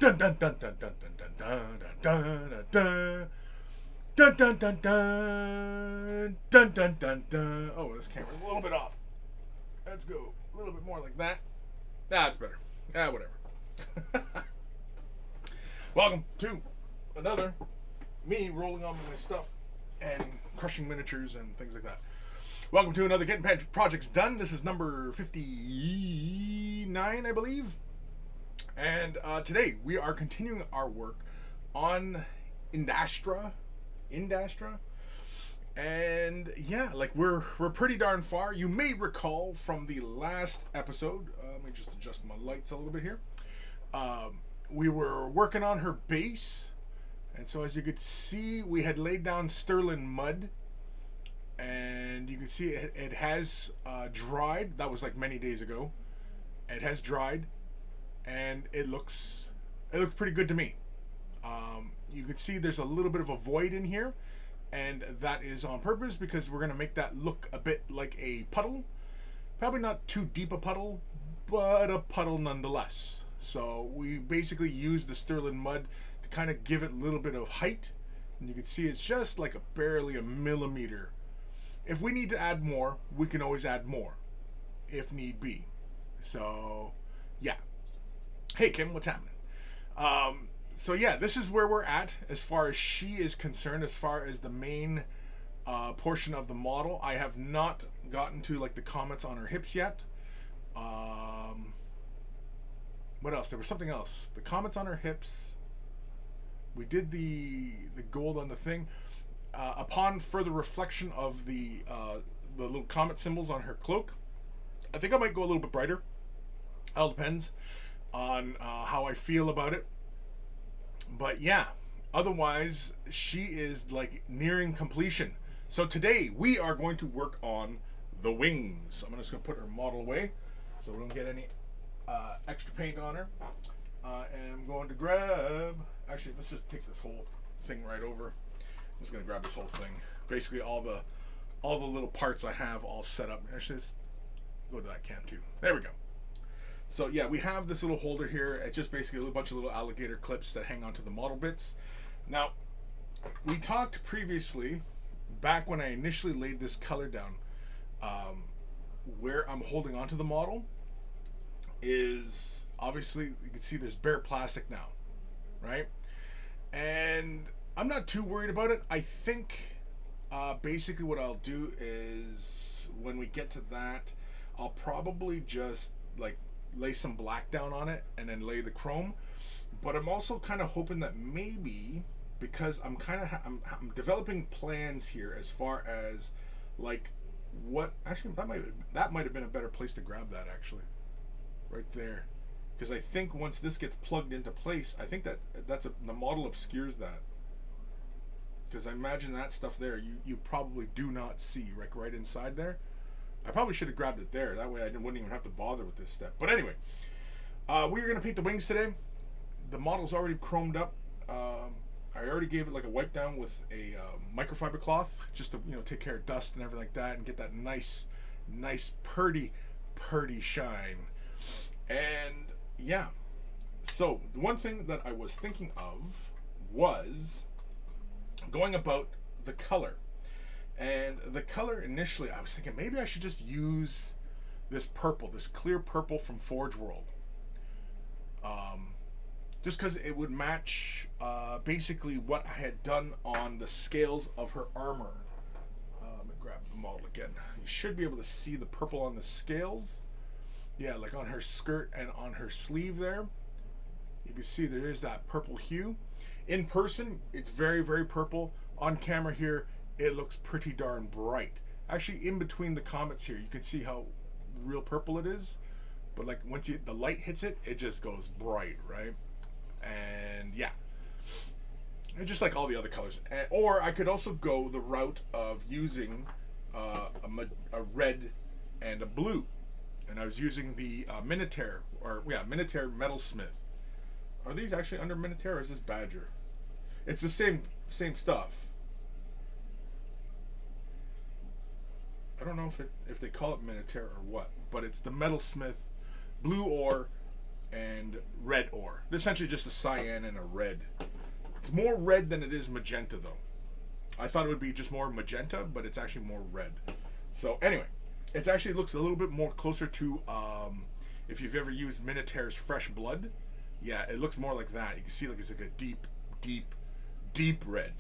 Dun dun dun dun dun dun dun dun dun dun dun. Dun dun dun dun dun dun dun dun. Oh, this camera's a little bit off. Let's go a little bit more like that. That's better. Whatever. Welcome to another me rolling on my stuff and crushing miniatures and things like that. Welcome to another Getting Projects Done. This is number 59, I believe. And today we are continuing our work on Yndrasta. And yeah, like we're pretty darn far. You may recall from the last episode, let me just adjust my lights a little bit here. We were working on her base, and so as you could see, we had laid down sterling mud, and you can see it has dried. That was like many days ago. It has dried, and it looks pretty good to me. You can see there's a little bit of a void in here, and that is on purpose because we're going to make that look a bit like a puddle. Probably not too deep a puddle, but a puddle nonetheless. So we basically use the sterling mud to kind of give it a little bit of height, and you can see it's just like barely a millimeter. If we need to add more, we can always add more if need be. So yeah. Hey Kim, what's happening? So yeah, this is where we're at as far as she is concerned, as far as the main portion of the model. I have not gotten to like the comments on her hips yet. What else? There was something else. The comments on her hips. We did the gold on the thing. Upon further reflection of the little comet symbols on her cloak, I think I might go a little bit brighter. All depends on how I feel about it. But yeah, otherwise she is like nearing completion. So today we are going to work on the wings. I'm just going to put her model away so we don't get any extra paint on her. I am going to grab, actually let's just take this whole thing right over. I'm just going to grab this whole thing. Basically all the little parts I have all set up. Actually, let's go to that cam too. There we go. So yeah, we have this little holder here. It's just basically a bunch of little alligator clips that hang onto the model bits. Now, we talked previously, back when I initially laid this color down, where I'm holding onto the model is obviously, you can see there's bare plastic now, right? And I'm not too worried about it. I think basically what I'll do is when we get to that, I'll probably just like lay some black down on it and then lay the chrome. But I'm also kind of hoping that maybe, because I'm kind of I'm developing plans here as far as like what actually that might have been a better place to grab that, actually right there, because I think once this gets plugged into place, I think the model obscures that, because I imagine that stuff there you probably do not see right inside there. I probably should have grabbed it there. That way I wouldn't even have to bother with this step. But anyway, we're going to paint the wings today. The model's already chromed up. I already gave it like a wipe down with a microfiber cloth, just to take care of dust and everything like that, and get that nice purdy shine. And yeah, so the one thing that I was thinking of was going about the color. And the color initially, I was thinking maybe I should just use this purple, this clear purple from Forge World. Just because it would match basically what I had done on the scales of her armor. Let me grab the model again. You should be able to see the purple on the scales. Yeah, like on her skirt and on her sleeve there. You can see there is that purple hue. In person, it's very, very purple. On camera here, it looks pretty darn bright. Actually, in between the comets here, you can see how real purple it is. But like once the light hits it, it just goes bright, right? And yeah, and just like all the other colors. Or I could also go the route of using a red and a blue. And I was using the Minotaur Metalsmith. Are these actually under Minotaur or is this Badger? It's the same stuff. I don't know if they call it Minotaur or what, but it's the Metalsmith blue ore, and red ore. Essentially just a cyan and a red. It's more red than it is magenta though. I thought it would be just more magenta, but it's actually more red. So anyway, it actually looks a little bit more closer to, if you've ever used Minotaur's Fresh Blood, yeah, it looks more like that. You can see like it's like a deep, deep, deep red.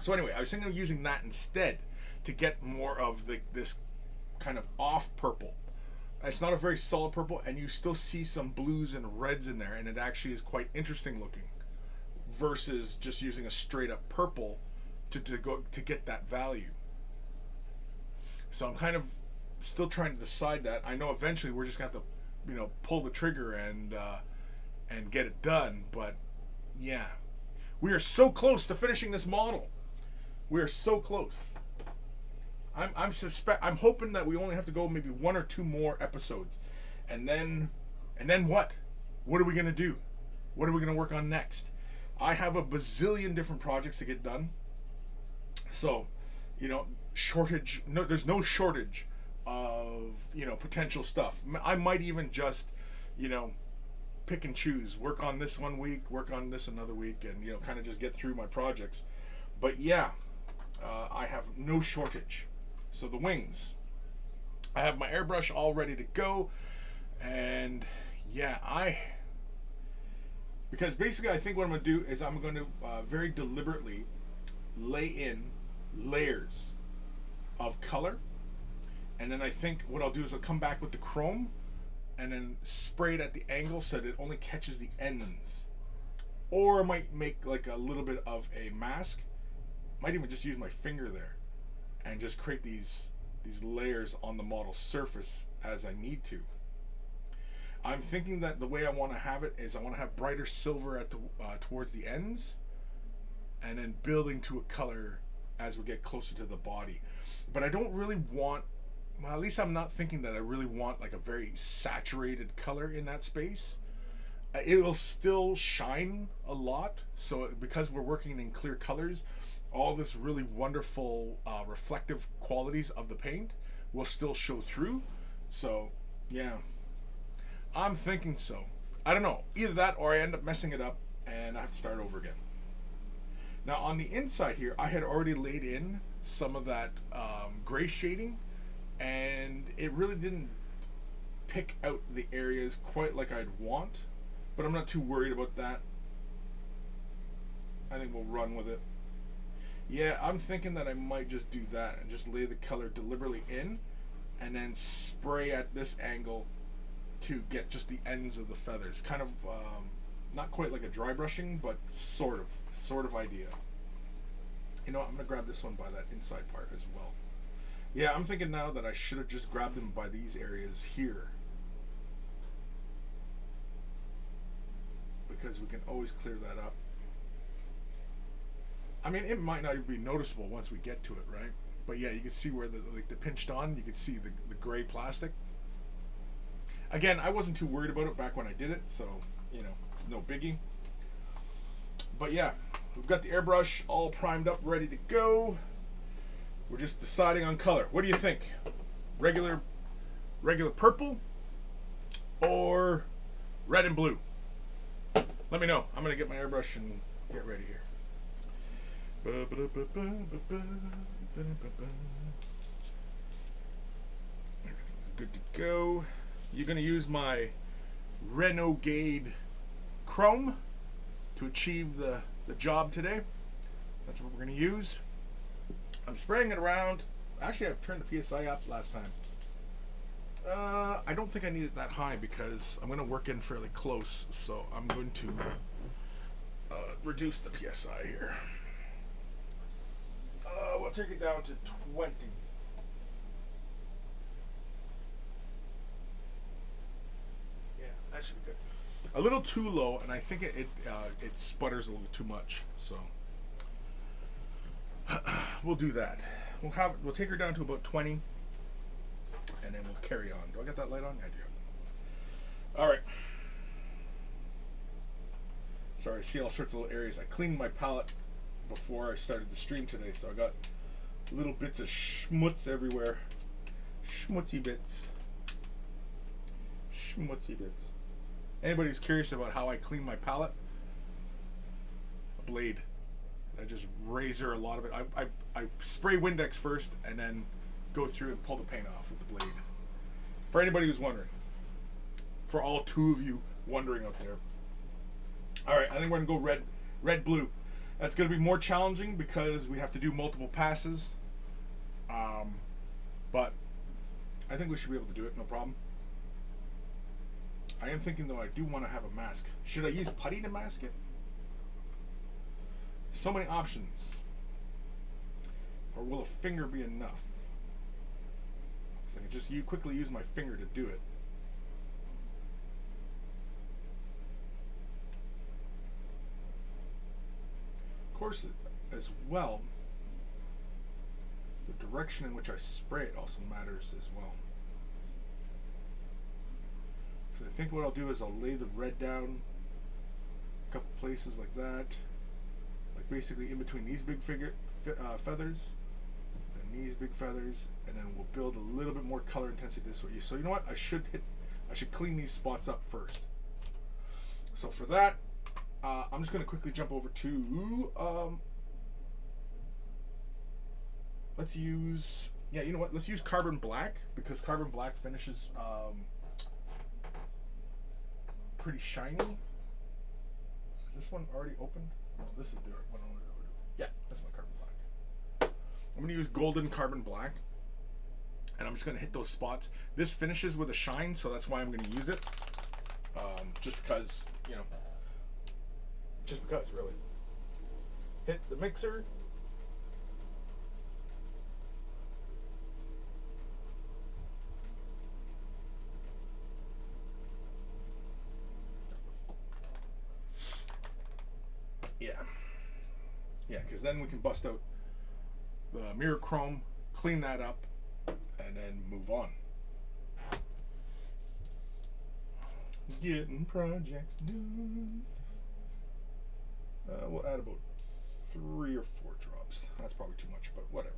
So anyway, I was thinking of using that instead to get more of this kind of off purple. It's not a very solid purple, and you still see some blues and reds in there, and it actually is quite interesting looking versus just using a straight up purple to get that value. So I'm kind of still trying to decide that. I know eventually we're just gonna have to, pull the trigger and get it done. But yeah, we are so close to finishing this model. We are so close. I'm hoping that we only have to go maybe 1 or 2 more episodes, and then what? What are we gonna do? What are we gonna work on next? I have a bazillion different projects to get done. So, shortage. No, there's no shortage of potential stuff. I might even just pick and choose. Work on this one week, work on this another week, and kind of just get through my projects. But yeah, I have no shortage. So the wings, I have my airbrush all ready to go, and yeah, because basically I think what I'm going to do is I'm going to very deliberately lay in layers of color, and then I think what I'll do is I'll come back with the chrome and then spray it at the angle so that it only catches the ends, or I might make like a little bit of a mask. Might even just use my finger there and just create these layers on the model surface as I need to. I'm thinking that the way I want to have it is I want to have brighter silver at the towards the ends, and then building to a color as we get closer to the body. But I don't really want, well, at least I'm not thinking that I really want like a very saturated color in that space. It will still shine a lot, so because we're working in clear colors, all this really wonderful reflective qualities of the paint will still show through. So yeah, I'm thinking so. I don't know, either that or I end up messing it up and I have to start over again. Now on the inside here, I had already laid in some of that gray shading, and it really didn't pick out the areas quite like I'd want, but I'm not too worried about that. I think we'll run with it. Yeah, I'm thinking that I might just do that and just lay the color deliberately in and then spray at this angle to get just the ends of the feathers. Kind of not quite like a dry brushing, but sort of idea. I'm gonna grab this one by that inside part as well. Yeah, I'm thinking now that I should have just grabbed them by these areas here, because we can always clear that up. I mean, it might not even be noticeable once we get to it, right? But yeah, you can see where the pinched on, you can see the gray plastic. Again, I wasn't too worried about it back when I did it, so it's no biggie. But yeah, we've got the airbrush all primed up, ready to go. We're just deciding on color. What do you think? Regular purple or red and blue? Let me know. I'm gonna get my airbrush and get ready here. Everything's good to go. You're going to use my Renegade Chrome to achieve the job today. That's what we're going to use. I'm spraying it around. Actually, I've turned the PSI up last time. I don't think I need it that high because I'm going to work in fairly close, so I'm going to reduce the PSI here. We'll take it down to 20. Yeah, that should be good. A little too low, and I think it sputters a little too much. So we'll do that. We'll take her down to about 20, and then we'll carry on. Do I got that light on? I do. All right. Sorry, I see all sorts of little areas. I cleaned my palette before I started the stream today, so I got little bits of schmutz everywhere. Schmutzy bits. Schmutzy bits. Anybody who's curious about how I clean my palette, a blade. I just razor a lot of it. I spray Windex first and then go through and pull the paint off with the blade. For anybody who's wondering. For all two of you wondering out there. Alright, I think we're going to go red, blue. That's going to be more challenging because we have to do multiple passes. But I think we should be able to do it, no problem. I am thinking though I do want to have a mask. Should I use putty to mask it? So many options. Or will a finger be enough? So I can just quickly use my finger to do it. Of course, as well, the direction in which I spray it also matters as well. So I think what I'll do is I'll lay the red down a couple places like that. Like basically in between these big feathers and these big feathers, and then we'll build a little bit more color intensity this way. So you know what? I should clean these spots up first. So for that, I'm just going to quickly jump over to let's use, yeah, you know what? Let's use carbon black because carbon black finishes pretty shiny. Is this one already opened? No, this is the one. Yeah, that's my carbon black. I'm going to use golden carbon black, and I'm just going to hit those spots. This finishes with a shine, so that's why I'm going to use it. Just because, you know, just because, really. Hit the mixer. Yeah, because then we can bust out the mirror chrome, clean that up, and then move on. Getting projects done. We'll add about 3 or 4 drops. That's probably too much, but whatever.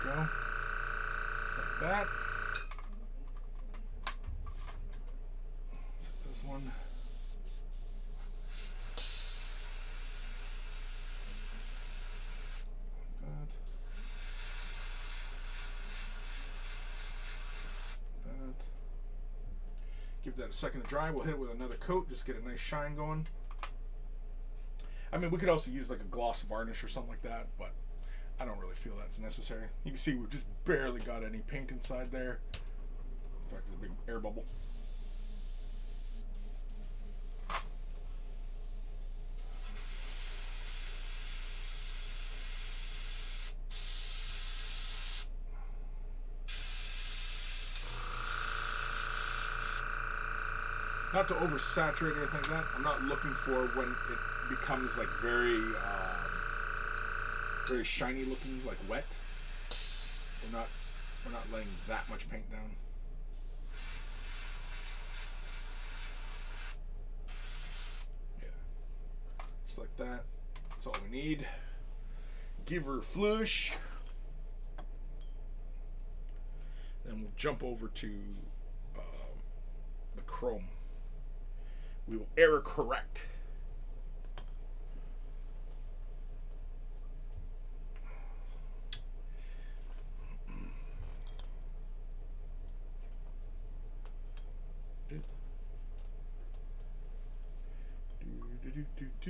Go. Just like that. Set this one. Like that. Give that a second to dry. We'll hit it with another coat. Just get a nice shine going. I mean, we could also use like a gloss varnish or something like that, but I don't really feel that's necessary. You can see we've just barely got any paint inside there. In fact, there's a big air bubble. Not to oversaturate or anything like that. I'm not looking for when it becomes like very shiny looking, like wet. We're not laying that much paint down. Yeah. Just like that. That's all we need. Give her a flush. Then we'll jump over to the chrome. We will error correct. I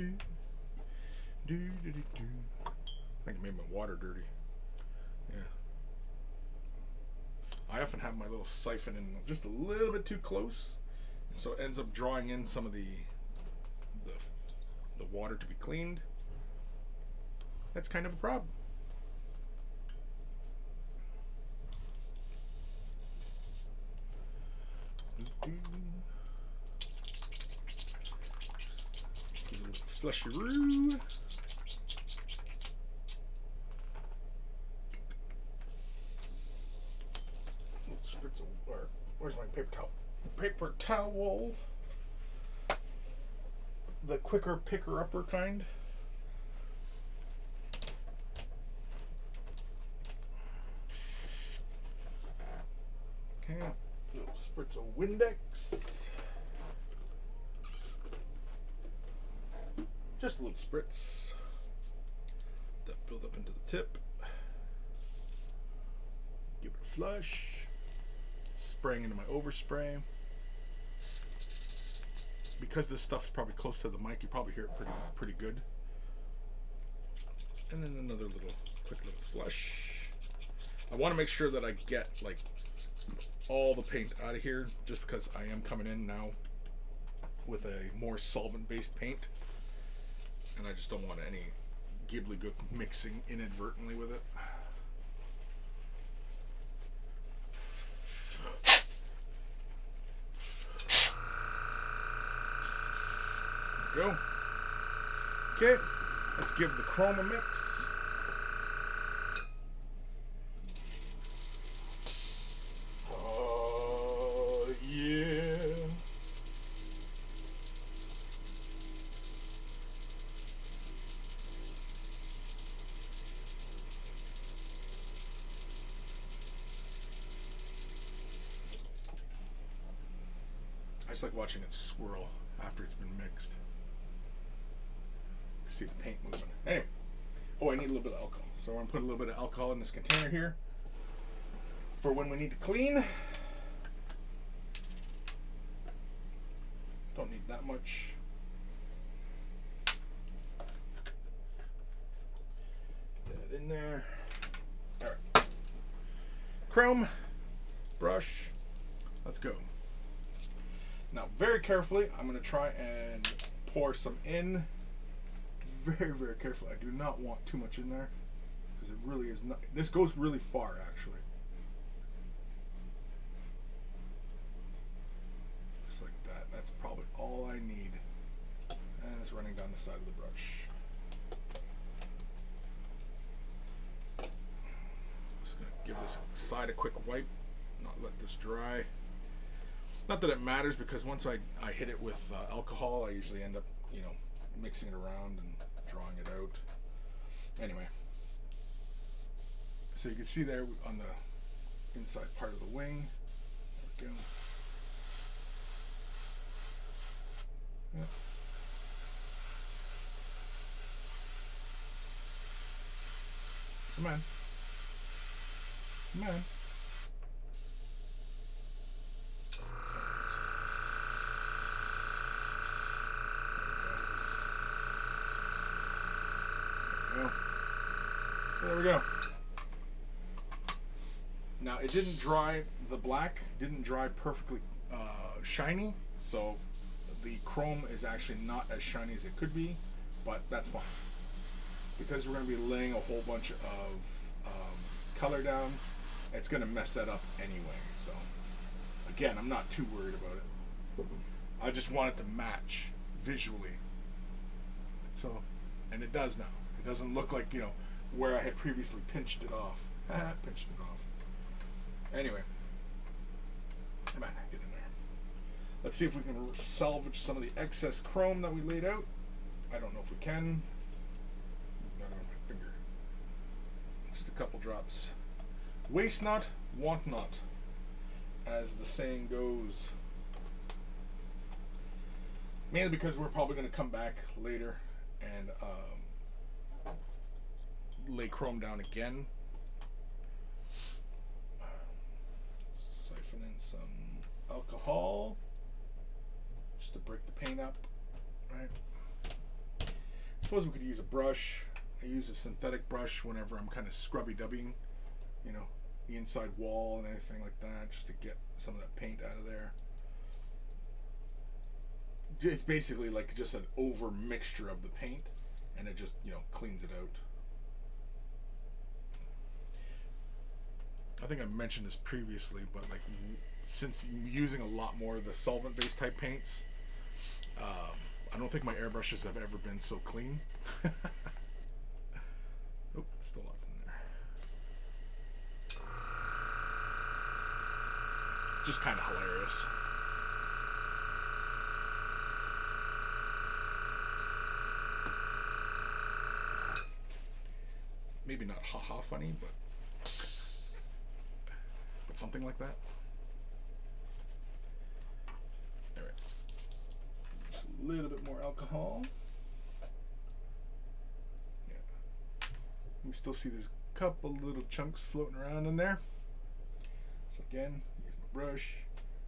think it made my water dirty. Yeah. I often have my little siphon in just a little bit too close, so it ends up drawing in some of the water to be cleaned. That's kind of a problem. Slushy-roo. paper towel. The quicker picker-upper kind. Okay, little spritz of Windex. Just a little spritz. That build up into the tip. Give it a flush. Spraying into my overspray. Because this stuff's probably close to the mic, you probably hear it pretty good. And then another quick little flush. I want to make sure that I get like all the paint out of here, just because I am coming in now with a more solvent-based paint, and I just don't want any gobbledygook mixing inadvertently with it. There we go. Okay, let's give the chrome a mix. I just like watching it swirl after it's been mixed. See the paint moving. Anyway, oh, I need a little bit of alcohol. So I'm gonna put a little bit of alcohol in this container here for when we need to clean. Don't need that much. Get that in there. All right. Chrome, brush. Let's go. Now, very carefully, I'm going to try and pour some in. Very, very carefully. I do not want too much in there, because it really is not. This goes really far, actually. Just like that. That's probably all I need. And it's running down the side of the brush. Just going to give this side a quick wipe, not let this dry. Not that it matters, because once I hit it with alcohol, I usually end up, mixing it around and drawing it out. Anyway, so you can see there on the inside part of the wing. There we go. Yeah. Come on. Come on. There we go. Now it didn't dry, the black didn't dry perfectly shiny, so the chrome is actually not as shiny as it could be, but that's fine. Because we're going to be laying a whole bunch of color down, it's going to mess that up anyway, so again, I'm not too worried about it. I just want it to match visually. So, and it does now. It doesn't look like, where I had previously pinched it off. Pinched it off. Anyway. Come on, get in there. Let's see if we can salvage some of the excess chrome that we laid out. I don't know if we can. Not on my finger. Just a couple drops. Waste not, want not, as the saying goes. Mainly because we're probably going to come back later and lay chrome down again. Siphon in some alcohol just to break the paint up, right? I suppose we could use a brush. I use a synthetic brush whenever I'm kind of scrubby-dubbying, the inside wall and anything like that, just to get some of that paint out of there. It's basically like just an over mixture of the paint, and it just cleans it out. I think I mentioned this previously, but since using a lot more of the solvent-based type paints, I don't think my airbrushes have ever been so clean. Oh, still lots in there. Just kind of hilarious. maybe not ha-ha funny, but something like that. All right. Just a little bit more alcohol. Yeah. You can still see there's a couple little chunks floating around in there. So again, use my brush.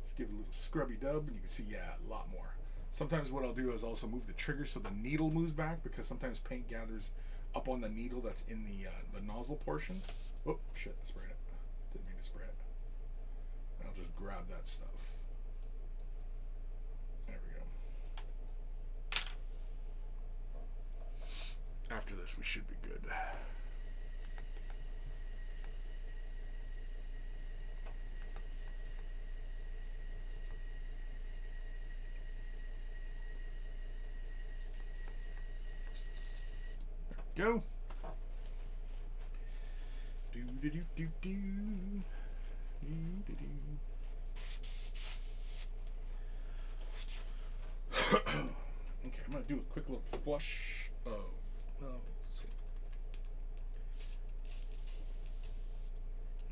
Just give it a little scrubby dub, and you can see, yeah, a lot more. Sometimes what I'll do is also move the trigger so the needle moves back, because sometimes paint gathers up on the needle that's in the nozzle portion. Oh, shit, I sprayed it. Didn't mean to spray it. And I'll just grab that stuff. There we go. After this, we should be good. Go. Do do do do do do do do. Okay, I'm gonna do a quick little flush of. Let's see.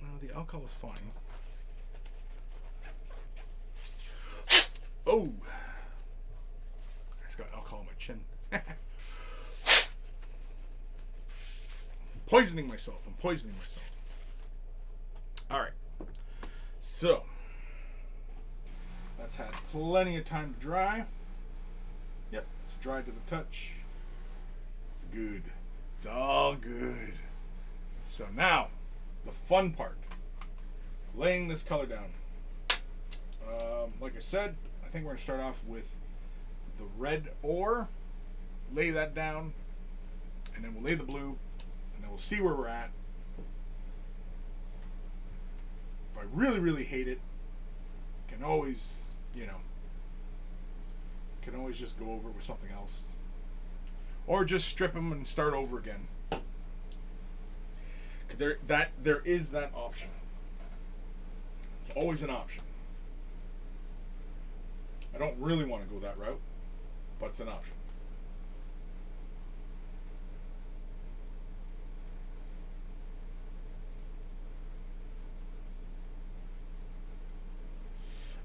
No, the alcohol is fine. Oh, I just got alcohol on my chin. I'm poisoning myself. All right. So, that's had plenty of time to dry. Yep, it's dried to the touch. It's good. It's all good. So now, the fun part. Laying this color down. Like I said, I think we're going to start off with the red ore. Lay that down. And then we'll lay the blue. And then we'll see where we're at. If I really, really hate it, can always, can always just go over it with something else. Or just strip them and start over again. There is that option. It's always an option. I don't really want to go that route, but it's an option.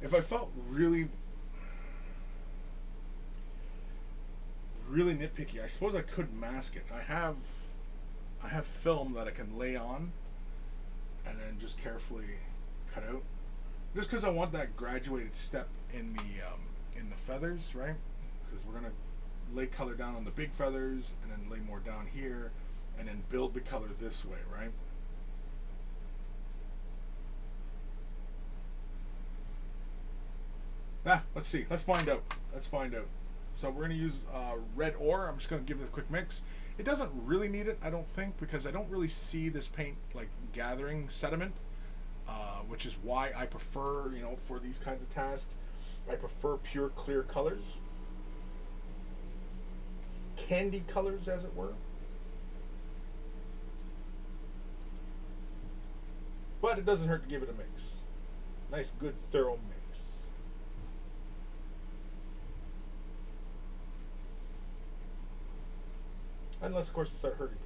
If I felt really nitpicky, I suppose I could mask it. I have film that I can lay on and then just carefully cut out. Just because I want that graduated step in the feathers, right? Because we're gonna lay color down on the big feathers and then lay more down here and then build the color this way, right? Let's see. Let's find out. So we're going to use red ore. I'm just going to give this a quick mix. It doesn't really need it, I don't think, because I don't really see this paint like gathering sediment, which is why I prefer, for these kinds of tasks, I prefer pure clear colors. Candy colors, as it were. But it doesn't hurt to give it a mix. Nice, good, thorough mix. Unless, of course, it start hurting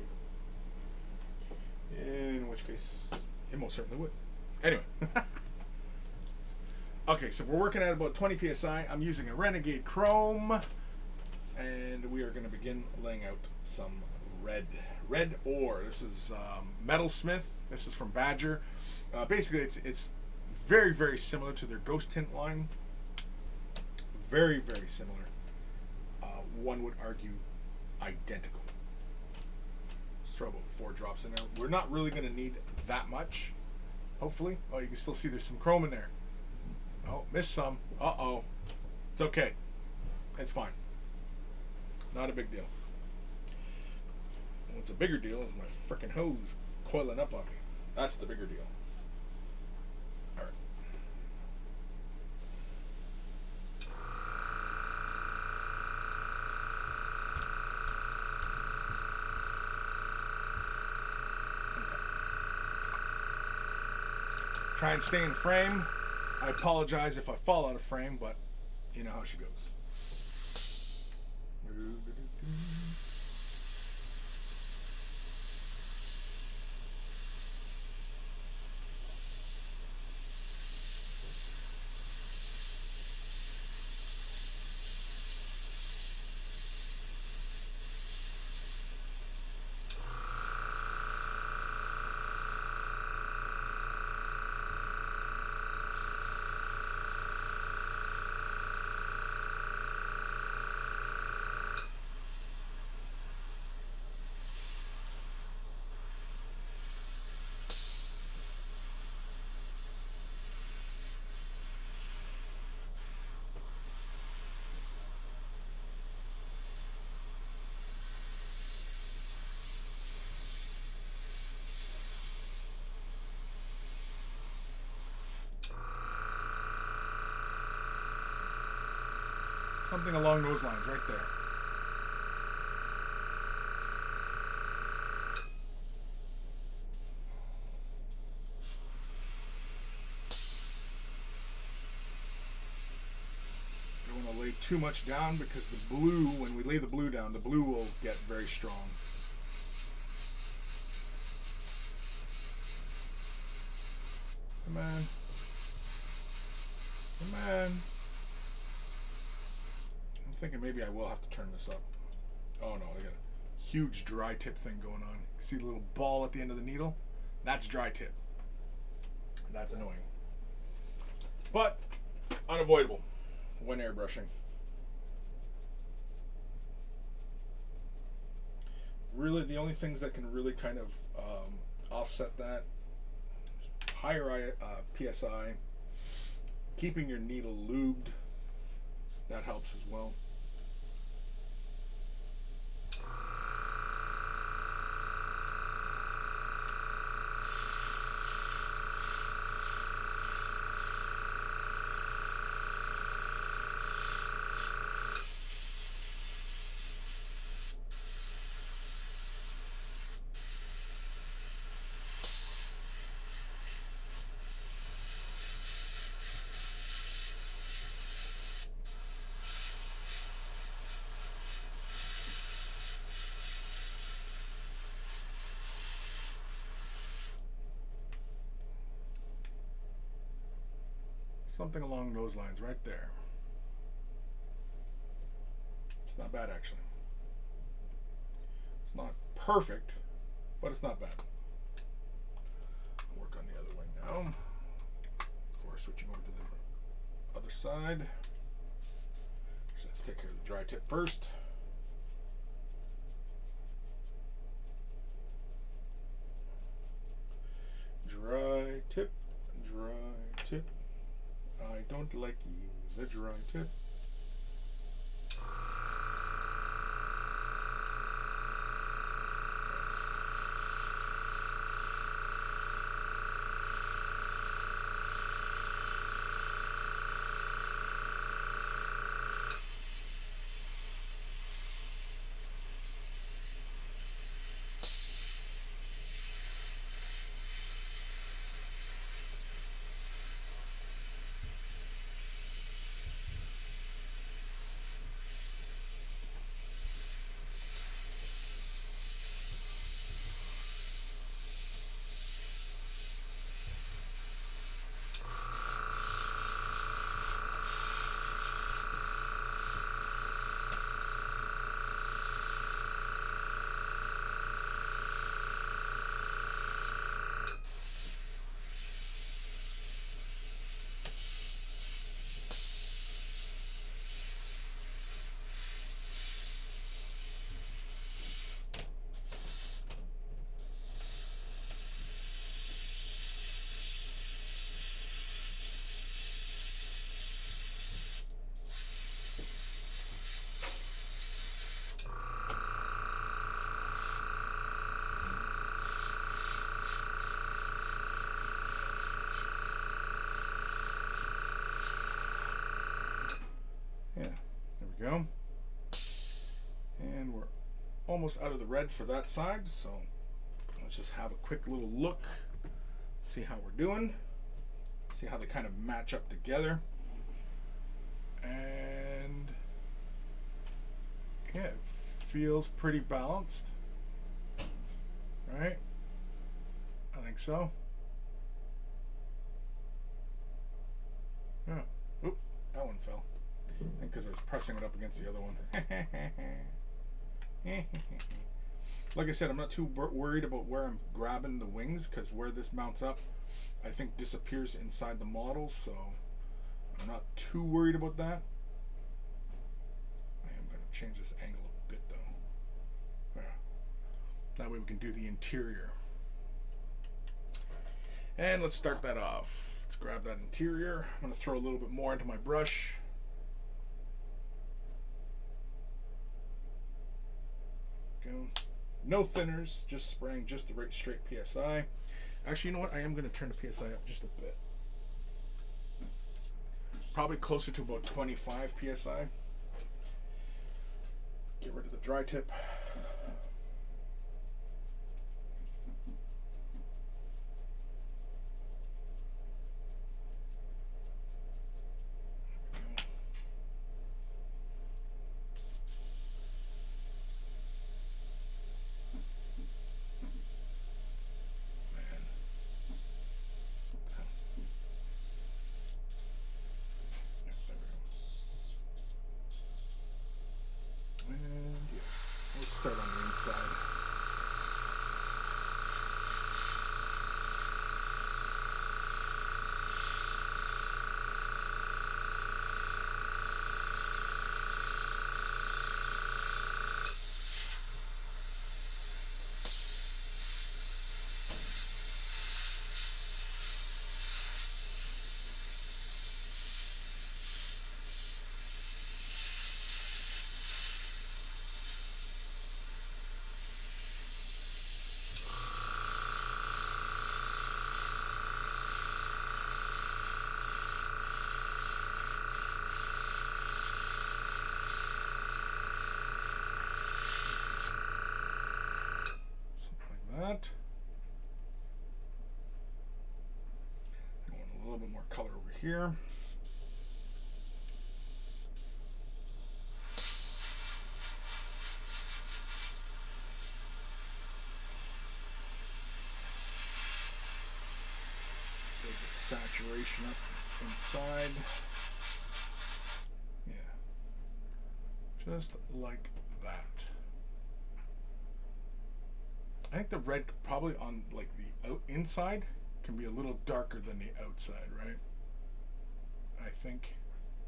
people. In which case, it most certainly would. Anyway. Okay, so we're working at about 20 psi. I'm using a Renegade Chrome. And we are going to begin laying out some red ore. This is Metalsmith. This is from Badger. Basically, it's very, very similar to their Ghost Tint line. Very, very similar. One would argue identical. Let's throw about 4 drops in there. We're not really going to need that much, hopefully. Oh, you can still see there's some chrome in there. Oh, missed some. Uh-oh. It's okay. It's fine. Not a big deal. What's a bigger deal is my frickin' hose coiling up on me. That's the bigger deal. Alright. Try and stay in frame. I apologize if I fall out of frame, but you know how she goes. Something along those lines right there. Don't want to lay too much down because the blue, when we lay the blue down, the blue will get very strong. Come on. Come on. I'm thinking maybe I will have to turn this up. Oh no, I got a huge dry tip thing going on. See the little ball at the end of the needle? That's dry tip. That's annoying. But unavoidable when airbrushing. Really, the only things that can really kind of offset that is higher PSI, keeping your needle lubed, that helps as well. Something along those lines right there. It's not bad actually. It's not perfect, but it's not bad. I'll work on the other wing now before switching over to the other side. So let's take care of the dry tip first. Dry tip, dry tip. I don't like the dry tip. Go. And we're almost out of the red for that side, so let's just have a quick little look, see how we're doing, see how they kind of match up together. And yeah, it feels pretty balanced, right? I think so. Yeah. Oop, that one fell. Because I was pressing it up against the other one. Like I said, I'm not too worried about where I'm grabbing the wings, because where this mounts up, I think disappears inside the model, so I'm not too worried about that. I am going to change this angle a bit, though. Yeah. That way we can do the interior. And let's start that off. Let's grab that interior. I'm going to throw a little bit more into my brush. No thinners, just spraying just the right straight PSI. Actually, you know what? I am going to turn the PSI up just a bit. Probably closer to about 25 PSI. Get rid of the dry tip. Start on the inside. That. I want a little bit more color over here. Get the saturation up inside. Yeah. Just like that. I think the red probably on like the inside can be a little darker than the outside, right?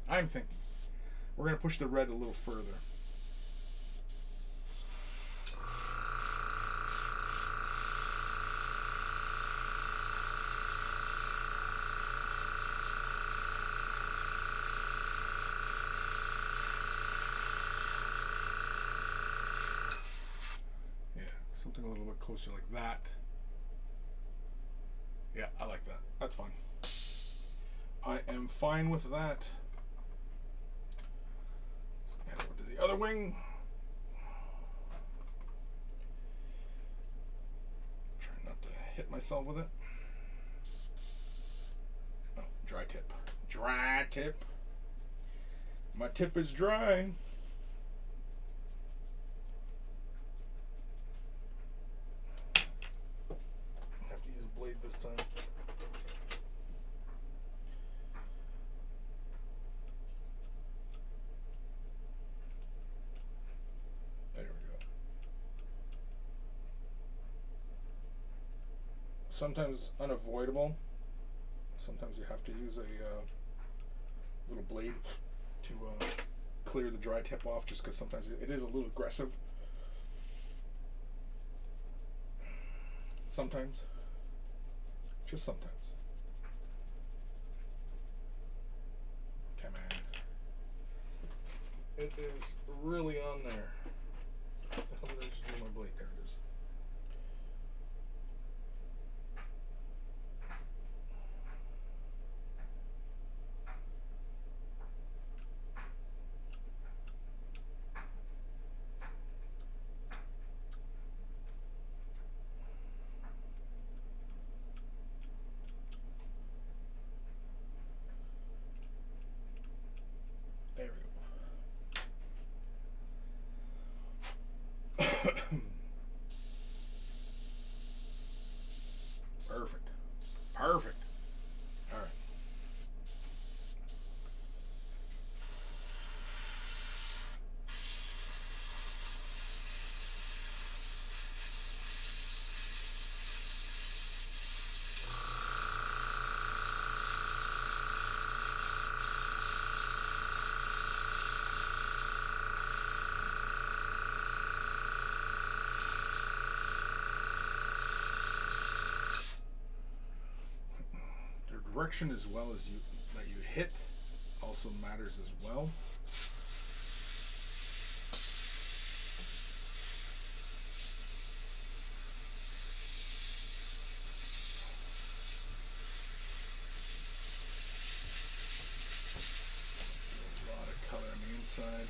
I'm thinking. We're going to push the red a little further. Something a little bit closer like that. Yeah, I like that. That's fine. I am fine with that. Let's head over to the other wing. Try not to hit myself with it. Oh, dry tip. Dry tip. My tip is dry. This time. There we go. Sometimes unavoidable. Sometimes you have to use a little blade to clear the dry tip off, just because sometimes it is a little aggressive. Sometimes. Just sometimes. Come on. It is really on there. What the hell did I just do with my blade? There it is. Perfect. Perfect. All right. Direction as well as that you hit also matters as well. A lot of color on the inside.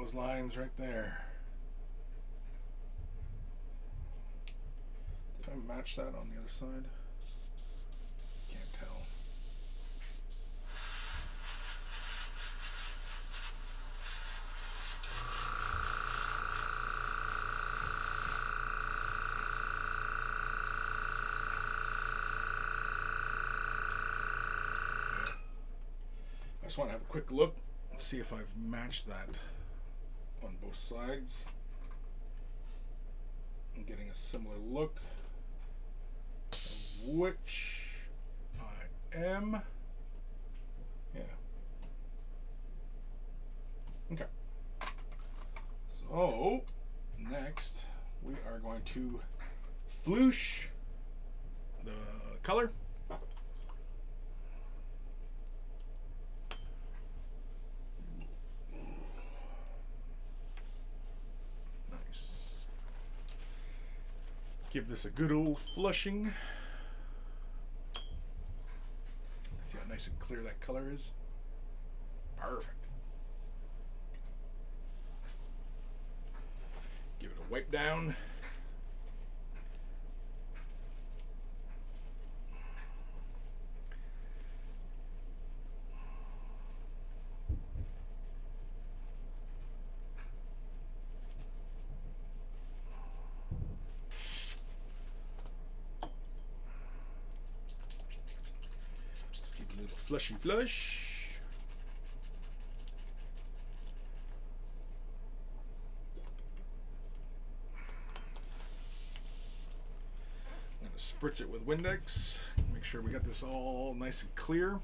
those lines right there. Did I match that on the other side? Can't tell. I just want to have a quick look and see if I've matched that on both sides. I'm getting a similar look, which I am. Yeah. Okay. So next we are going to floosh the color. Nice. Give this a good old flushing. See how nice and clear that color is? Perfect. Give it a wipe down. Give it a little flushy flush. Spritz it with Windex. Make sure we got this all nice and clear.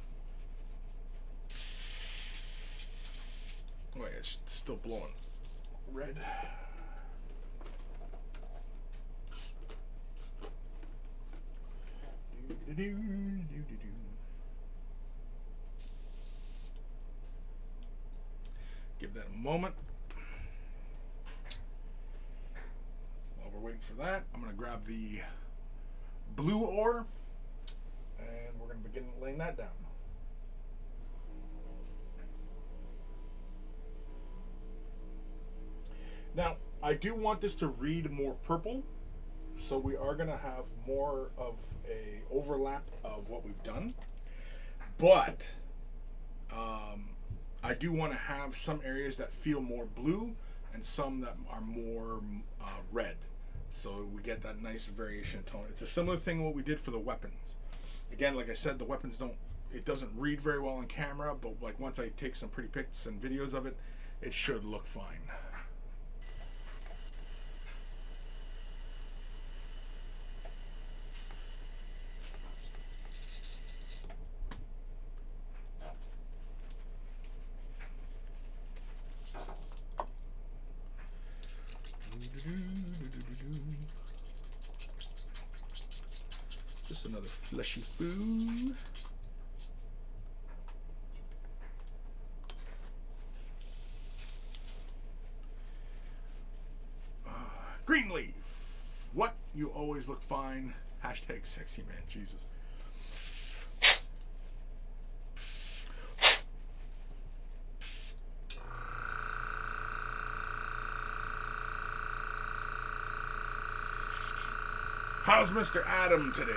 Oh yeah, it's still blowing red. Give that a moment. While we're waiting for that, I'm going to grab the blue ore, and we're going to begin laying that down. Now, I do want this to read more purple, so we are going to have more of a overlap of what we've done, but I do want to have some areas that feel more blue and some that are more red. So we get that nice variation in tone. It's a similar thing what we did for the weapons. Again, like I said, the weapons it doesn't read very well on camera, but like once I take some pretty pics and videos of it, it should look fine. Just another fleshy food. Greenleaf. What? You always look fine. Hashtag sexy man. Jesus. How's Mr. Adam today?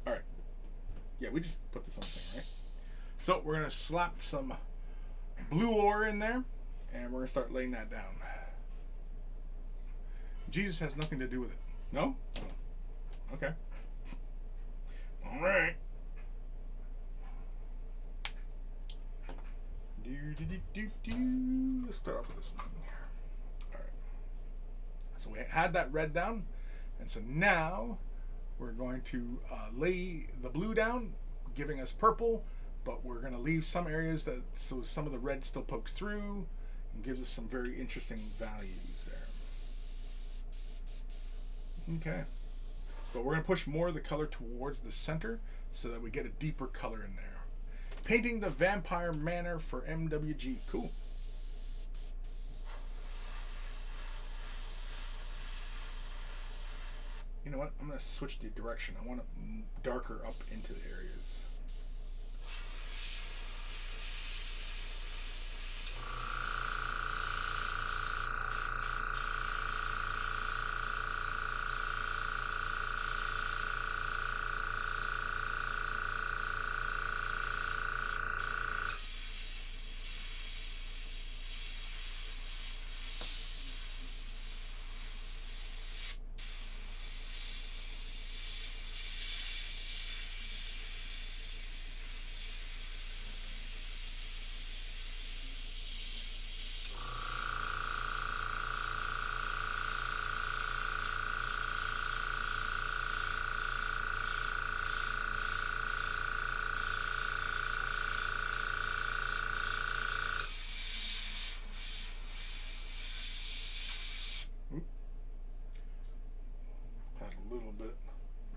Alright. Yeah, we just put this on the thing, right? So we're going to slap some blue ore in there, and we're going to start laying that down. Jesus has nothing to do with it. No? Oh. Okay. Alright. Let's start off with this one here. So we had that red down, and so now we're going to lay the blue down, giving us purple, but we're going to leave some areas so some of the red still pokes through and gives us some very interesting values there. Okay, but we're going to push more of the color towards the center so that we get a deeper color in there. Painting the Vampire Manor for MWG. Cool. You know what? I'm going to switch the direction. I want it darker up into the areas.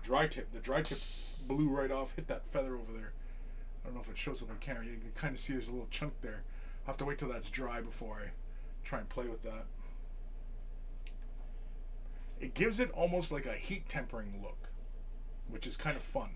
dry tip. The dry tip blew right off, hit that feather over there. I don't know if it shows up on camera. You can kind of see there's a little chunk there. I'll have to wait till that's dry before I try and play with that. It gives it almost like a heat tempering look, which is kind of fun.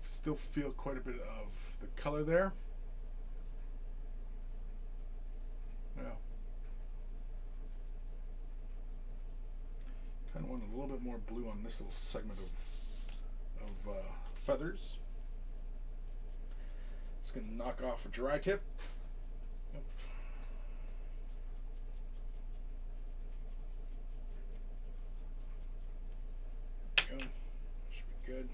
Still feel quite a bit of the color there. Yeah. Kind of want a little bit more blue on this little segment of feathers. Just gonna knock off a dry tip. There we go. Should be good.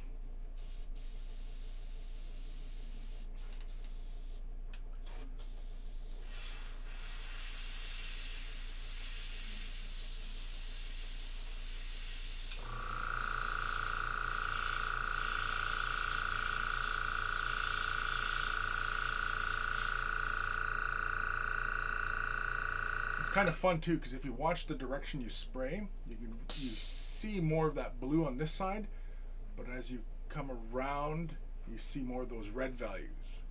It's kind of fun too, because if you watch the direction you spray, you see more of that blue on this side, but as you come around, you see more of those red values.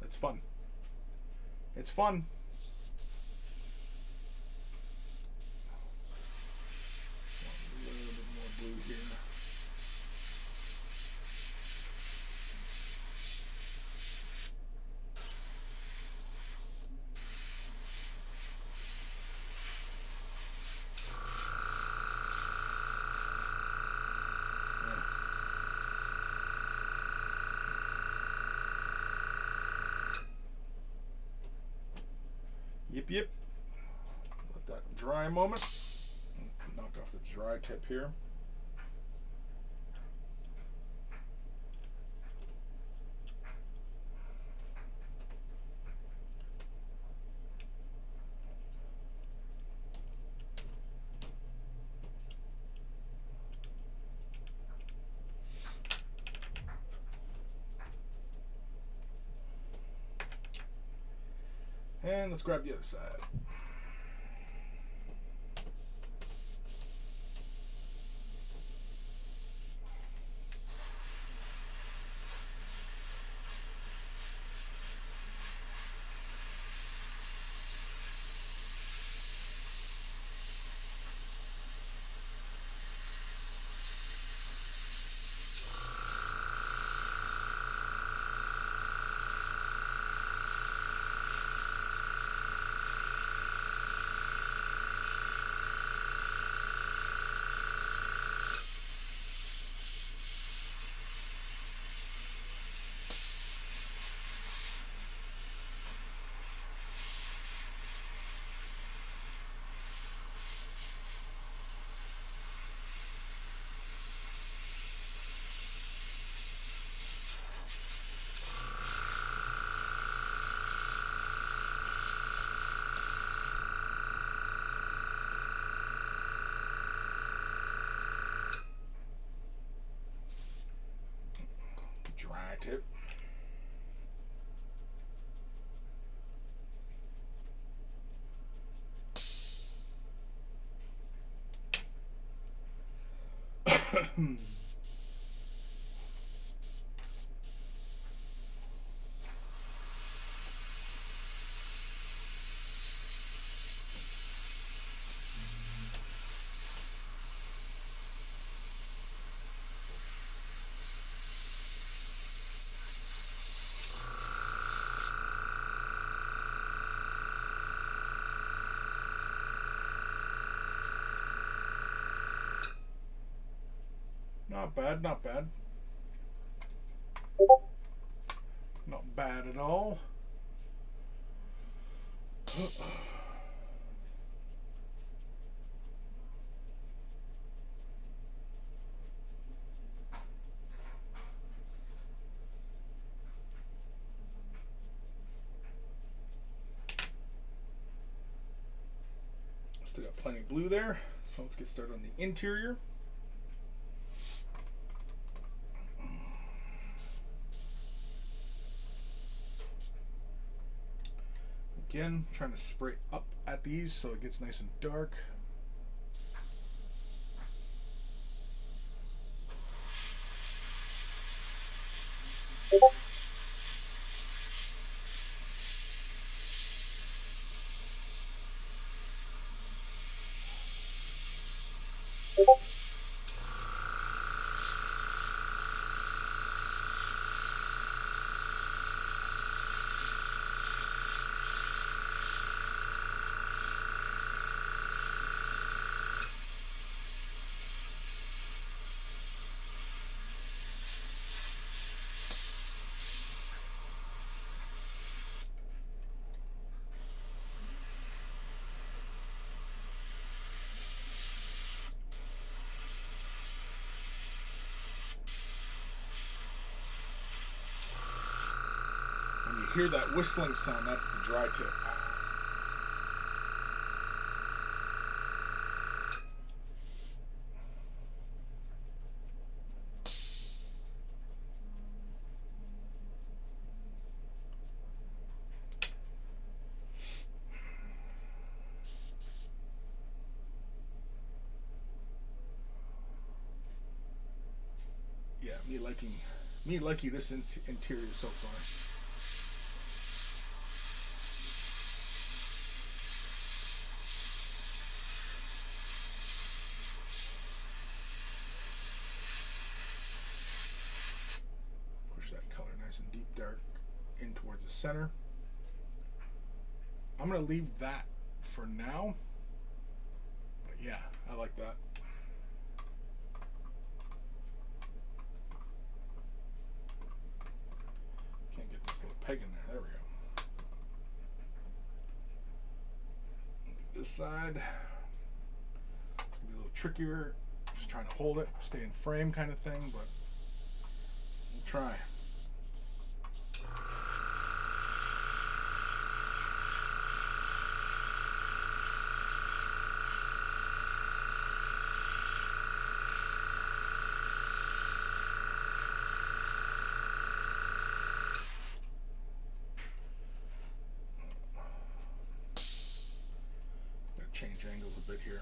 It's fun. It's fun. A little bit more blue here. Yep. Let that dry a moment. Knock off the dry tip here. And let's grab the other side. Dry tip. Not bad, not bad. Not bad at all. Still got plenty of blue there, so let's get started on the interior. Again, trying to spray up at these so it gets nice and dark. When you hear that whistling sound, that's the dry tip. Yeah, me liking this interior so far. Push that color nice and deep dark in towards the center. I'm gonna leave that for now, but yeah, I like that. Can't get this little peg in there. There we go. This side, it's gonna be a little trickier. Just trying to hold it, stay in frame kind of thing, but we'll try. Change angles a bit here.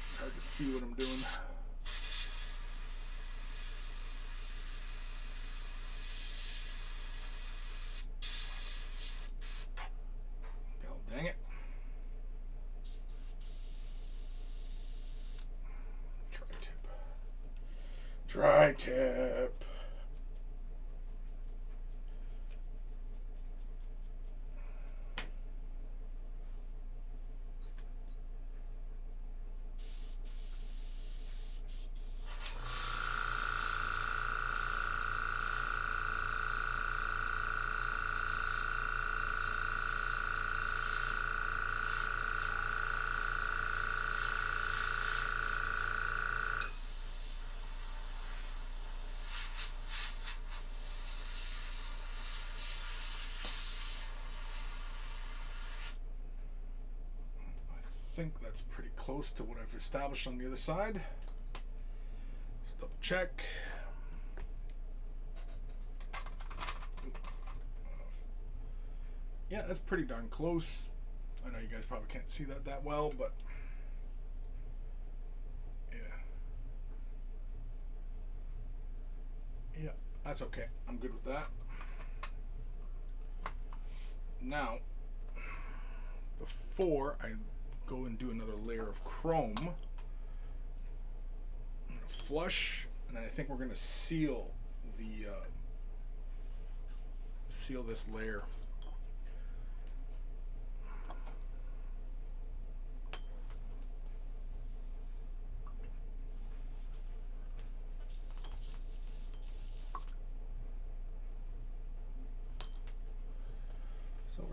It's hard to see what I'm doing. God dang it. Dry tip. Dry tip. I think that's pretty close to what I've established on the other side. Let's double check. Yeah, that's pretty darn close. I know you guys probably can't see that well, but yeah, that's okay. I'm good with that. Now, before I go and do another layer of chrome, I'm going to flush, and then I think we're going to seal the seal this layer.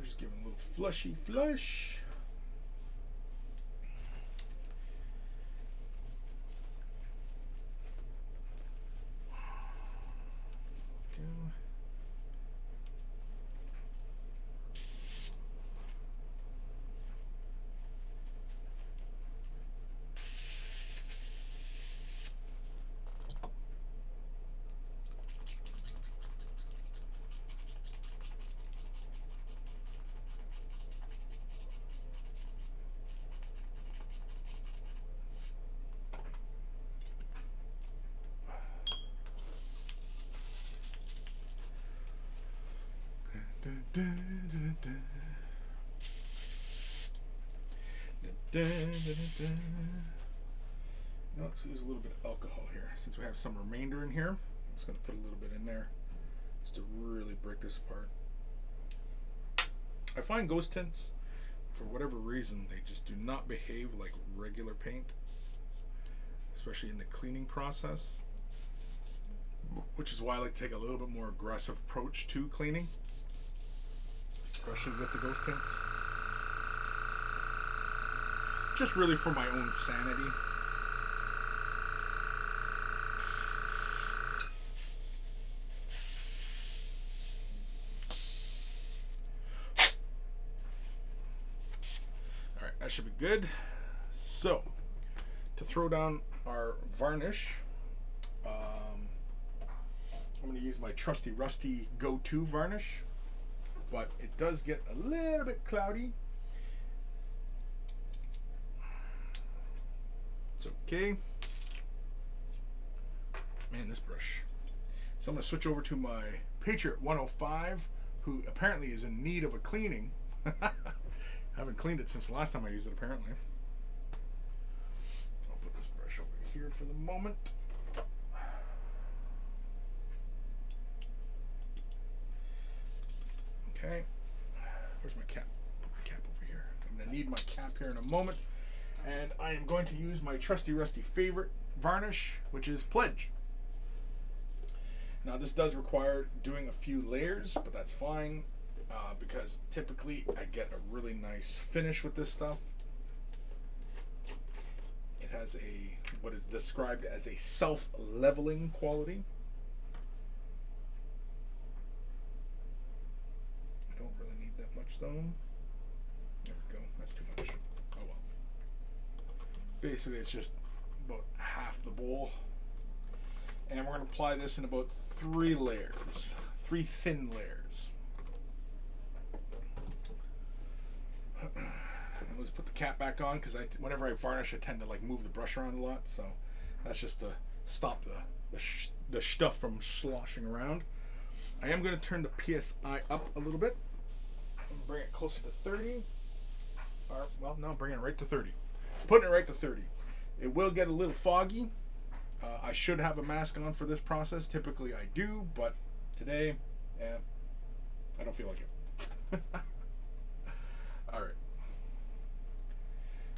we're just giving a little flushy flush. Now let's use a little bit of alcohol here. Since we have some remainder in here, I'm just going to put a little bit in there just to really break this apart. I find ghost tints, for whatever reason, they just do not behave like regular paint, especially in the cleaning process, which is why I like to take a little bit more aggressive approach to cleaning, especially with the ghost tints. Just really for my own sanity. Alright, that should be good. So, to throw down our varnish, I'm going to use my trusty rusty go-to varnish, but it does get a little bit cloudy. It's okay. Man, this brush. So I'm going to switch over to my Patriot 105, who apparently is in need of a cleaning. Haven't cleaned it since the last time I used it, apparently. I'll put this brush over here for the moment. Okay. Where's my cap? Put my cap over here. I'm going to need my cap here in a moment. And I am going to use my trusty rusty favorite varnish, which is Pledge. Now this does require doing a few layers, but that's fine because typically I get a really nice finish with this stuff. It has what is described as a self-leveling quality. I don't really need that much though. There we go. That's too much. Oh well. Basically, it's just about half the bowl. And we're going to apply this in about 3 layers. 3 thin layers. Let's put the cap back on because whenever I varnish, I tend to like move the brush around a lot. So that's just to stop the stuff from sloshing around. I am going to turn the PSI up a little bit and bring it closer to 30. Or, well, no, bring it right to 30. Putting it right to 30. It will get a little foggy. I should have a mask on for this process. Typically I do, but today, I don't feel like it. Alright.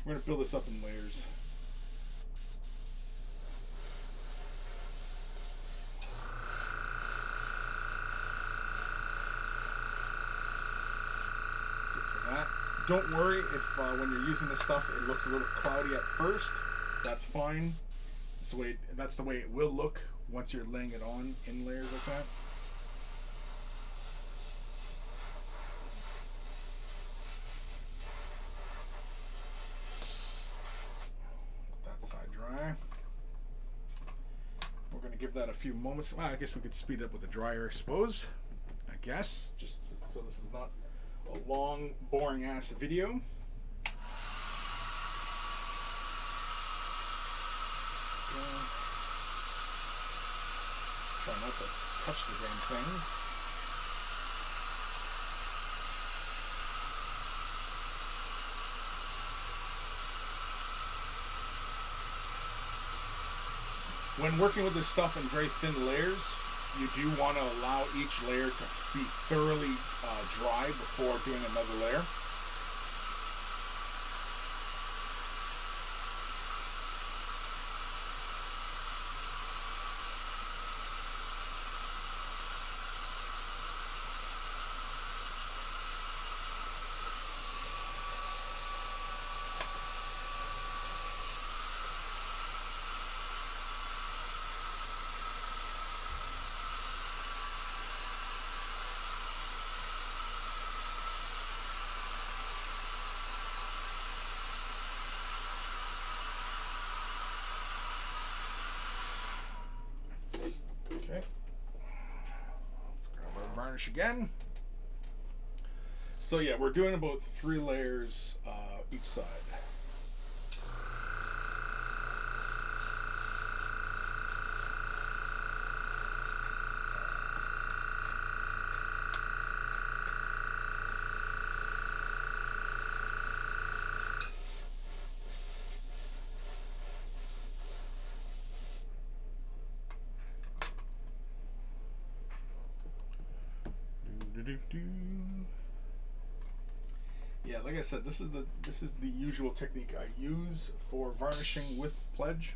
We're going to fill this up in layers. That's it for that. Don't worry if when you're using this stuff it looks a little cloudy at first. That's fine. That's the way it will look once you're laying it on in layers like that. Let that side dry. We're going to give that a few moments. Well, I guess we could speed it up with a dryer, I suppose. I guess, just so this is not a long, boring ass video. Try not to touch the damn things. When working with this stuff in very thin layers, you do want to allow each layer to be thoroughly dry before doing another layer. varnish again. So yeah, we're doing about 3 layers each side. Yeah, like I said, this is the usual technique I use for varnishing with Pledge.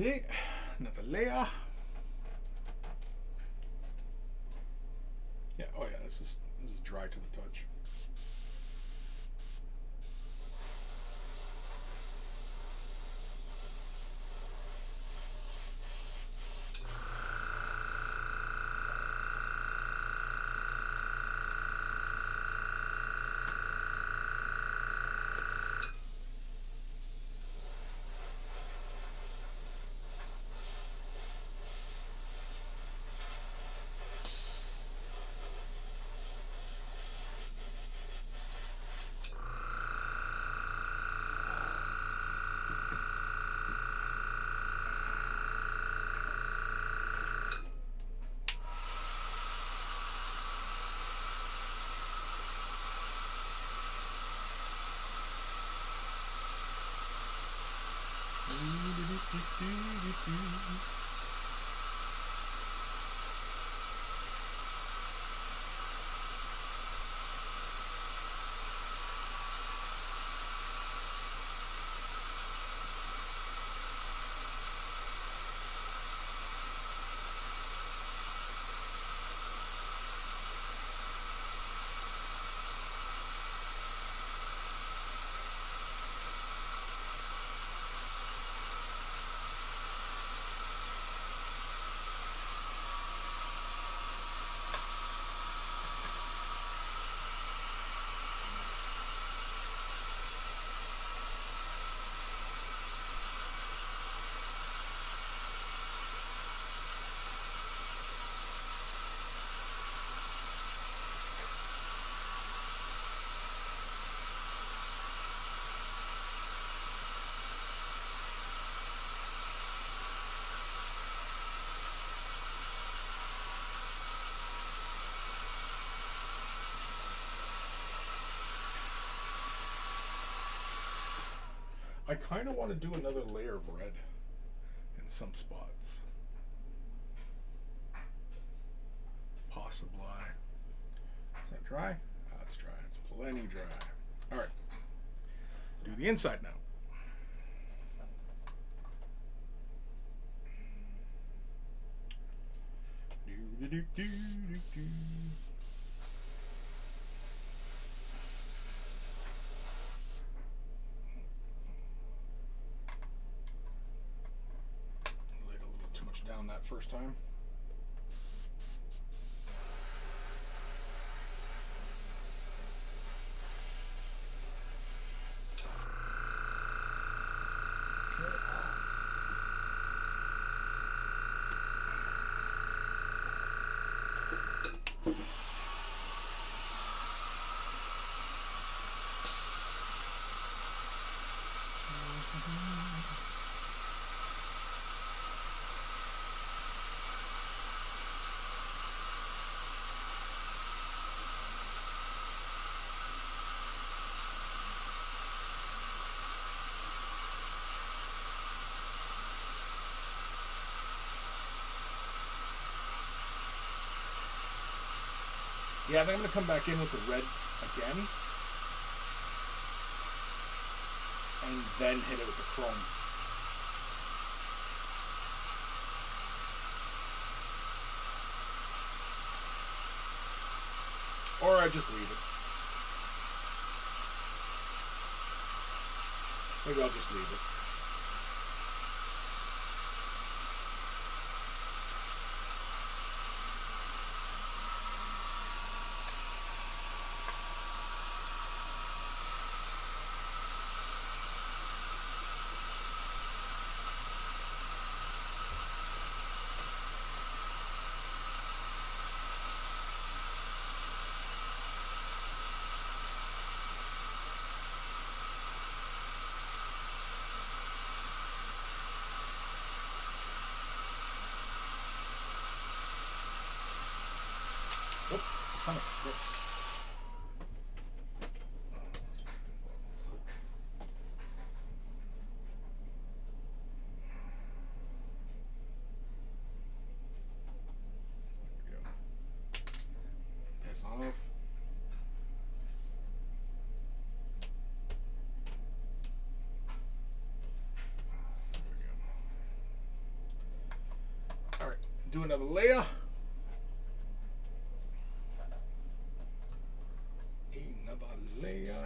Okay, another layer. Yeah, oh yeah, this is dry to the touch. I kind of want to do another layer of red in some spots. Possibly. Is that dry? That's dry. It's plenty dry. All right. Do the inside now. Do do do do do. Laid a little too much down that first time. Yeah, I think I'm going to come back in with the red again. And then hit it with the chrome. Or I just leave it. Maybe I'll just leave it. Oh, son of a bitch. Piss off. All right, do another layer. Another layer.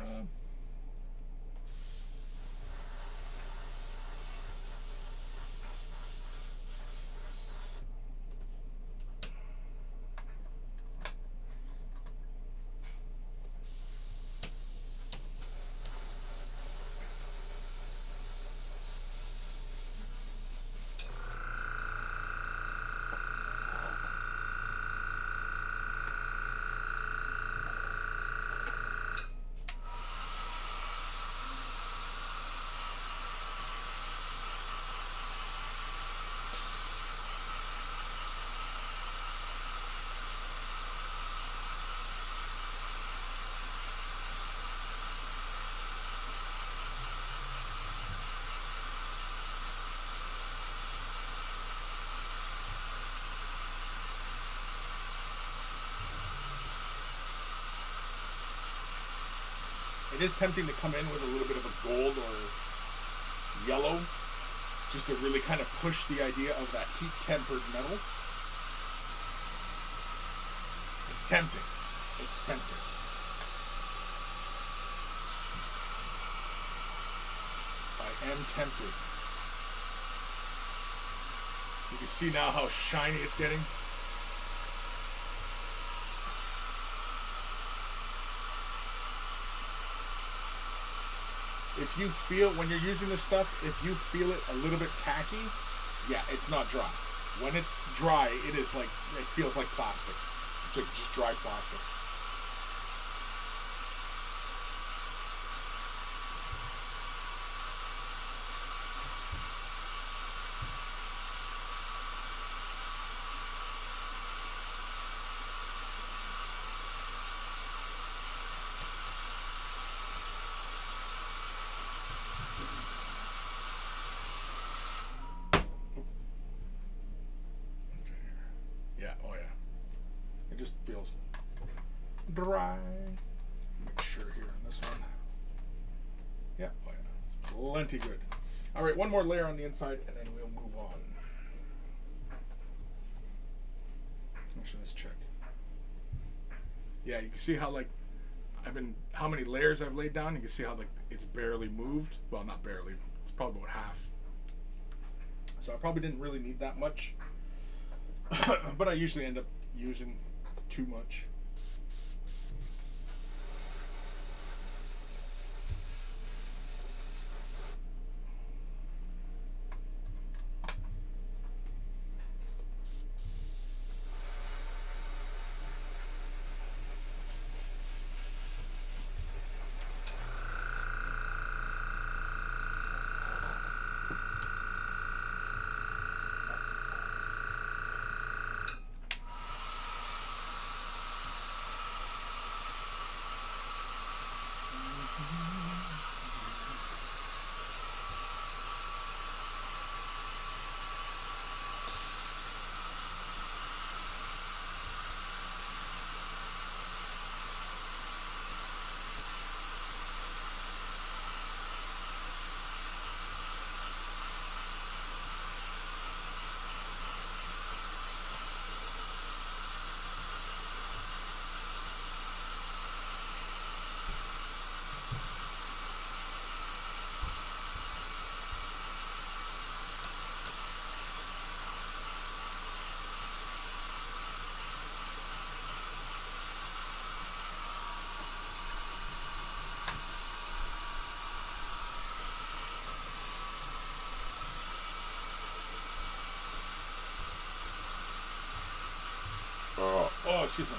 It is tempting to come in with a little bit of a gold or yellow, just to really kind of push the idea of that heat-tempered metal. It's tempting. It's tempting. I am tempted. You can see now how shiny it's getting. If you feel, when you're using this stuff, if you feel it a little bit tacky, yeah, it's not dry. When it's dry, it is like, it feels like plastic. It's like just dry plastic. Yeah, oh yeah. It just feels dry. Make sure here on this one. Yeah, oh yeah. It's plenty good. All right, one more layer on the inside and then we'll move on. Actually, let's check. Yeah, you can see how like how many layers I've laid down. You can see how like it's barely moved. Well, not barely. It's probably about half. So I probably didn't really need that much. But I usually end up using too much. excuse me.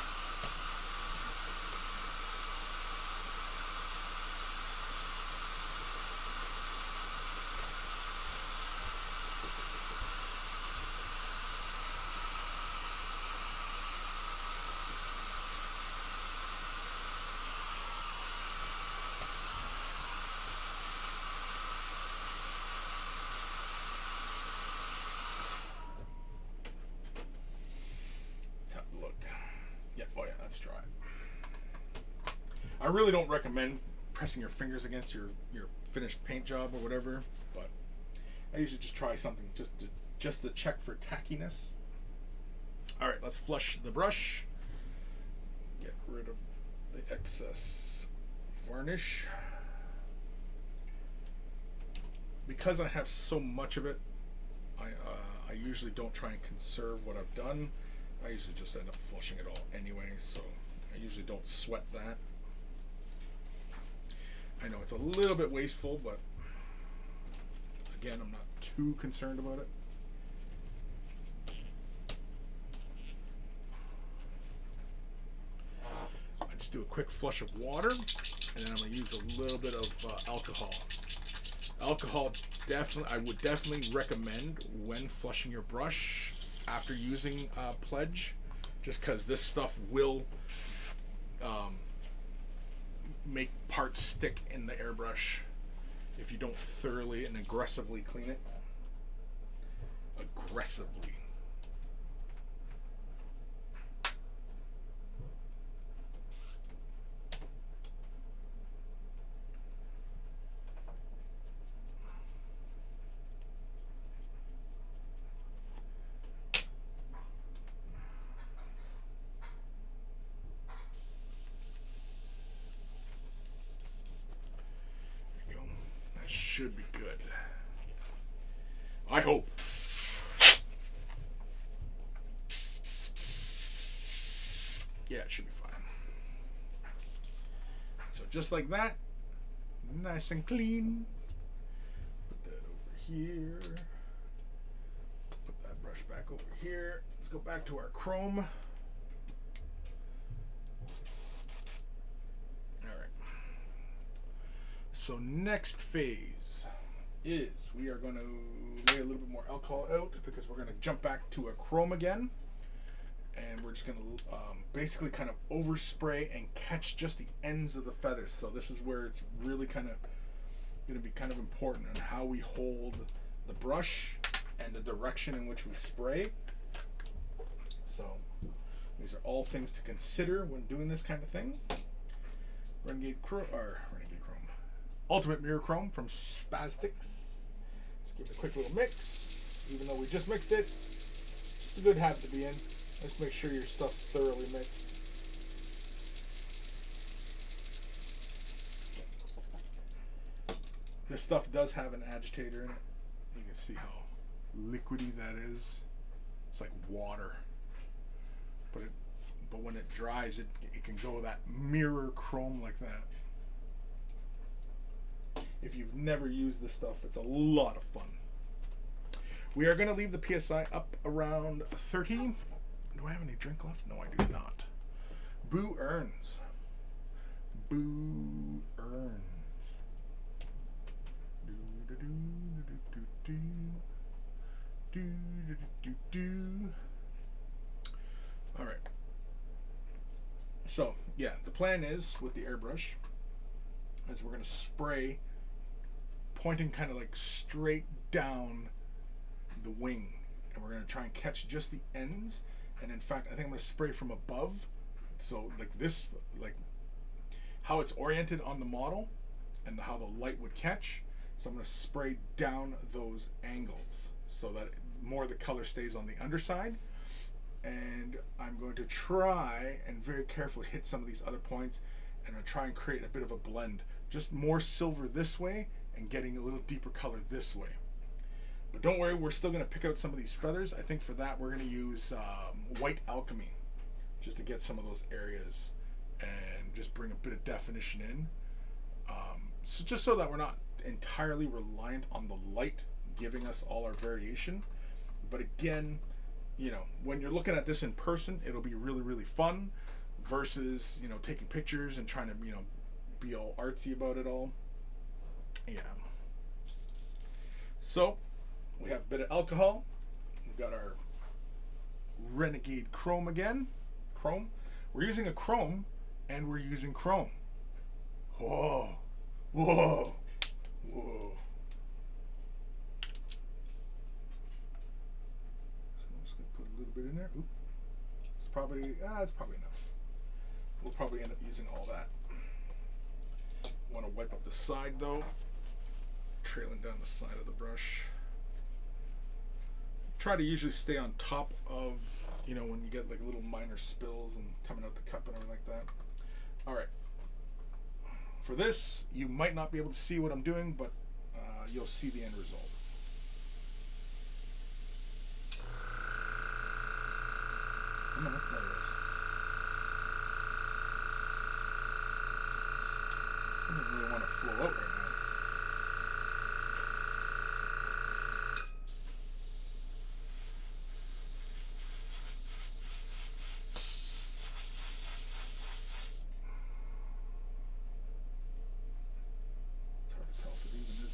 I really don't recommend pressing your fingers against your finished paint job or whatever, but I usually just try something just to check for tackiness. All right, let's flush the brush. Get rid of the excess varnish. Because I have so much of it, I usually don't try and conserve what I've done. I usually just end up flushing it all anyway, so I usually don't sweat that. I know it's a little bit wasteful, but again, I'm not too concerned about it. I just do a quick flush of water, and then I'm going to use a little bit of alcohol. Alcohol, I would definitely recommend when flushing your brush after using Pledge, just because this stuff will make parts stick in the airbrush if you don't thoroughly and aggressively clean it. Aggressively. Should be good. I hope. Yeah, it should be fine. So just like that, nice and clean. Put that over here. Put that brush back over here. Let's go back to our chrome. So next phase is we are going to lay a little bit more alcohol out because we're going to jump back to a chrome again, and we're just going to basically kind of overspray and catch just the ends of the feathers. So this is where it's really kind of going to be kind of important on how we hold the brush and the direction in which we spray. So these are all things to consider when doing this kind of thing. Ultimate Mirror Chrome from Spastics. Let's give it a quick little mix. Even though we just mixed it, it's a good habit to be in. Let's make sure your stuff's thoroughly mixed. This stuff does have an agitator in it. You can see how liquidy that is. It's like water. But when it dries, it can go that mirror chrome like that. If you've never used this stuff, it's a lot of fun. We are going to leave the PSI up around 30. Do I have any drink left? No, I do not. Boo earns. Boo earns. All right. So, yeah, the plan is with the airbrush is we're going to spray pointing kind of like straight down the wing, and we're going to try and catch just the ends. And in fact, I think I'm going to spray from above, so like this, like how it's oriented on the model and how the light would catch. So I'm going to spray down those angles so that more of the color stays on the underside, and I'm going to try and very carefully hit some of these other points, and I'll try and create a bit of a blend, just more silver this way and getting a little deeper color this way. But don't worry, we're still going to pick out some of these feathers. I think for that we're going to use white alchemy just to get some of those areas and just bring a bit of definition in. So just so that we're not entirely reliant on the light giving us all our variation. But again, you know, when you're looking at this in person, it'll be really, really fun versus, you know, taking pictures and trying to, you know, be all artsy about it all. Yeah. So, we have a bit of alcohol. We've got our Renegade Chrome again. Chrome. We're using a chrome, and we're using chrome. Whoa. Whoa. Whoa. So I'm just going to put a little bit in there. Oop. It's probably enough. We'll probably end up using all that. Want to wipe up the side though. Trailing down the side of the brush. Try to usually stay on top of, you know, when you get like little minor spills and coming out the cup and everything like that. All right. For this, you might not be able to see what I'm doing, but you'll see the end result. There it is. Doesn't really want to flow out right now.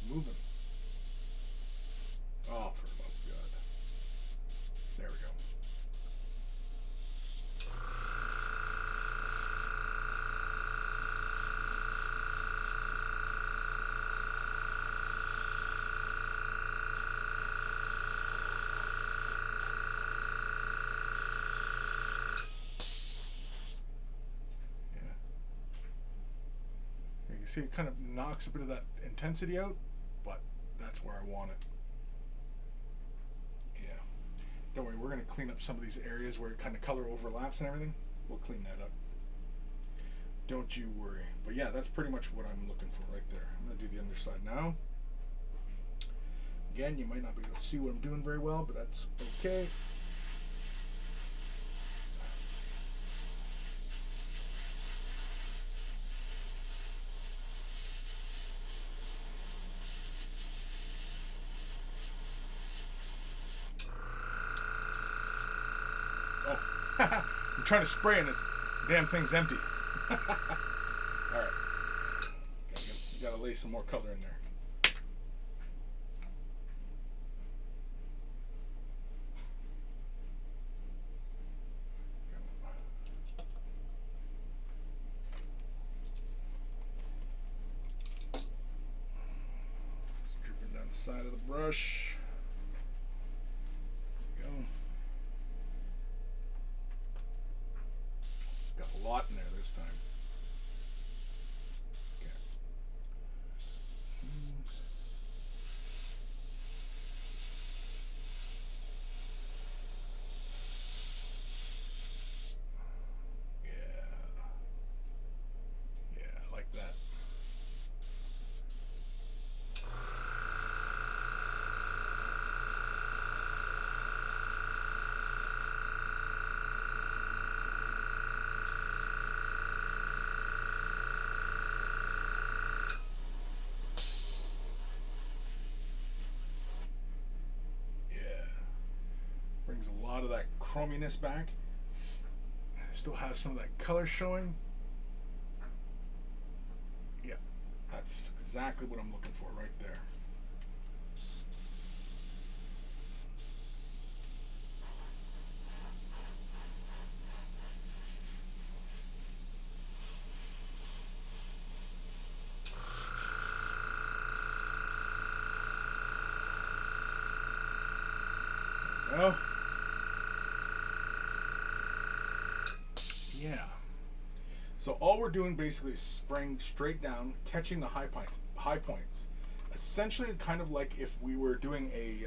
Moving. Oh, for the love of God. There we go. Yeah. You can see it kind of knocks a bit of that intensity out, but that's where I want it. Yeah. Don't worry, we're going to clean up some of these areas where it kind of color overlaps and everything. We'll clean that up. Don't you worry. But yeah, that's pretty much what I'm looking for right there. I'm going to do the underside now. Again, you might not be able to see what I'm doing very well, but that's okay. I'm trying to spray and the damn thing's empty. Alright. Gotta lay some more color in there. It's dripping down the side of the brush. A lot in there this time. Okay. Yeah, I like that. Brings a lot of that chrominess back. Still has some of that color showing. Yeah, that's exactly what I'm looking for right there. Well, yeah. So all we're doing basically is spraying straight down, catching the high points. Essentially, kind of like if we were doing a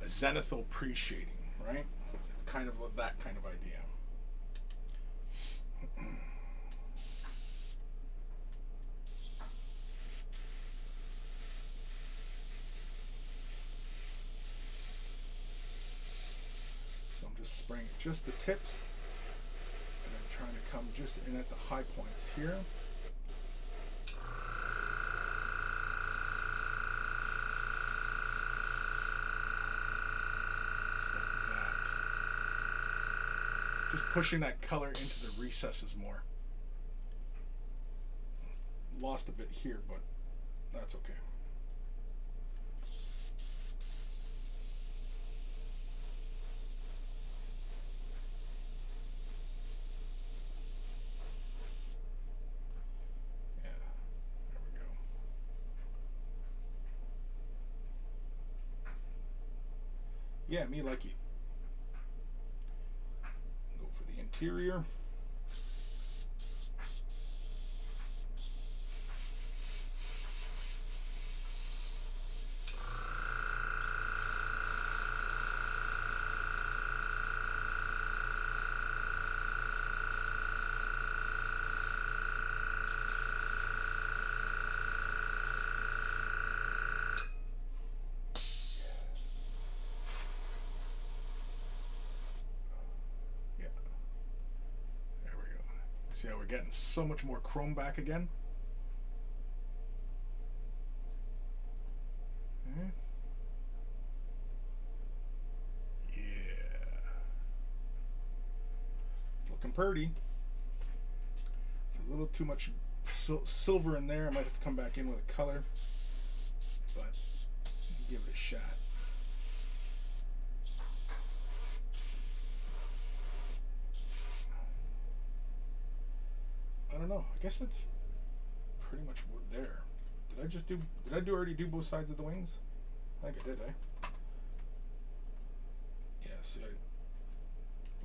zenithal pre-shading, right? It's kind of that kind of idea. So I'm just spraying just the tips. Trying to come just in at the high points here. Just like that. Just pushing that color into the recesses more. Lost a bit here, but that's okay. Yeah, there we go. Yeah, me likey. Go for the interior. See how we're getting so much more chrome back again? Okay. Yeah. Looking pretty. It's a little too much silver in there. I might have to come back in with a color, but give it a shot. I don't know. I guess that's pretty much there. Did I already do both sides of the wings? I think I did, eh? Yeah, see, I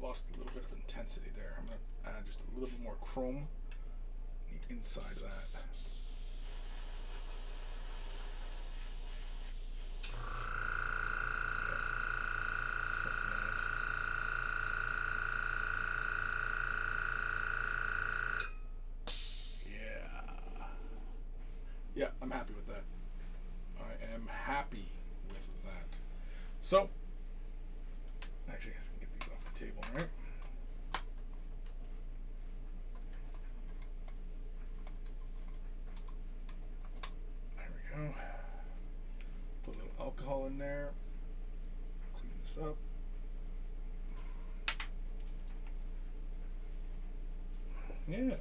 lost a little bit of intensity there. I'm going to add just a little bit more chrome on the inside of that. Yeah, I'm happy with that. I am happy with that. So, actually, I can get these off the table, right? There we go. Put a little alcohol in there. Clean this up. Yeah.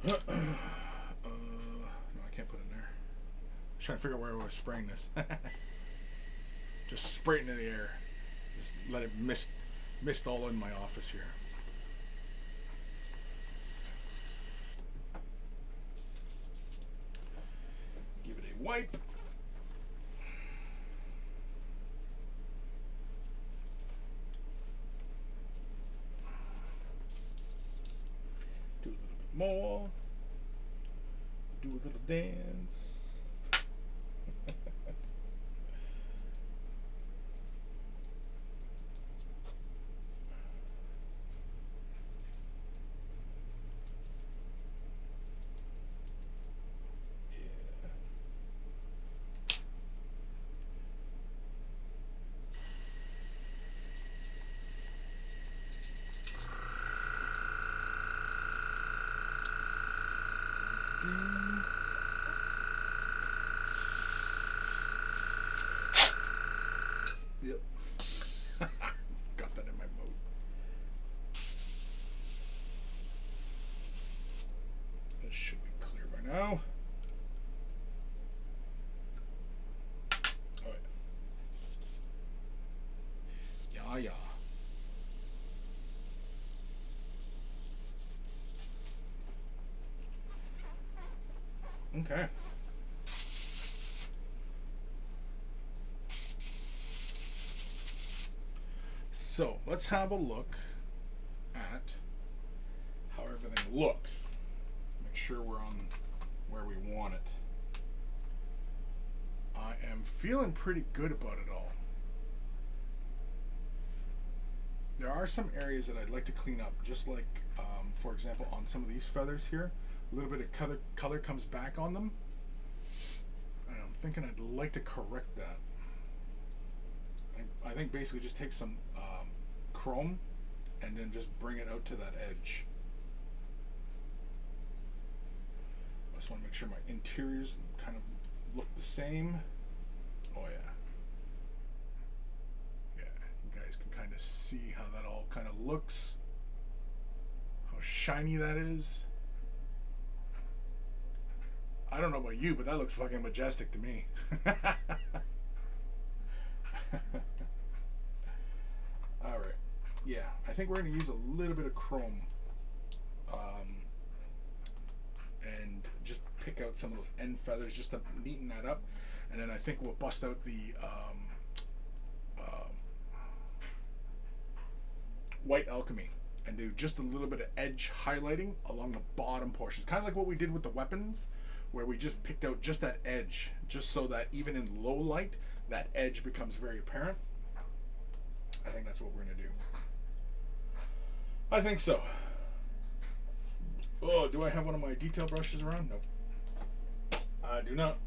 No, I can't put it in there. I'm trying to figure out where I was spraying this. Just spray it into the air. Just let it mist all in my office here. Give it a wipe. Do a little bit more. Do a little dance. Yep. Got that in my mouth. This should be clear by now. Oh yeah. Yeah. Okay. So let's have a look at how everything looks. Make sure we're on where we want it. I am feeling pretty good about it all. There are some areas that I'd like to clean up, just like, for example, on some of these feathers here. A little bit of color comes back on them. And I'm thinking I'd like to correct that. I think basically just take some chrome and then just bring it out to that edge. I just want to make sure my interiors kind of look the same. Oh yeah. Yeah, you guys can kind of see how that all kind of looks. How shiny that is. I don't know about you, but that looks fucking majestic to me. Alright. Yeah, I think we're going to use a little bit of chrome. And just pick out some of those end feathers just to neaten that up. And then I think we'll bust out the white alchemy and do just a little bit of edge highlighting along the bottom portions. Kind of like what we did with the weapons, where we just picked out just that edge, just so that even in low light, that edge becomes very apparent. I think that's what we're going to do. I think so. Oh, do I have one of my detail brushes around? Nope. I do not.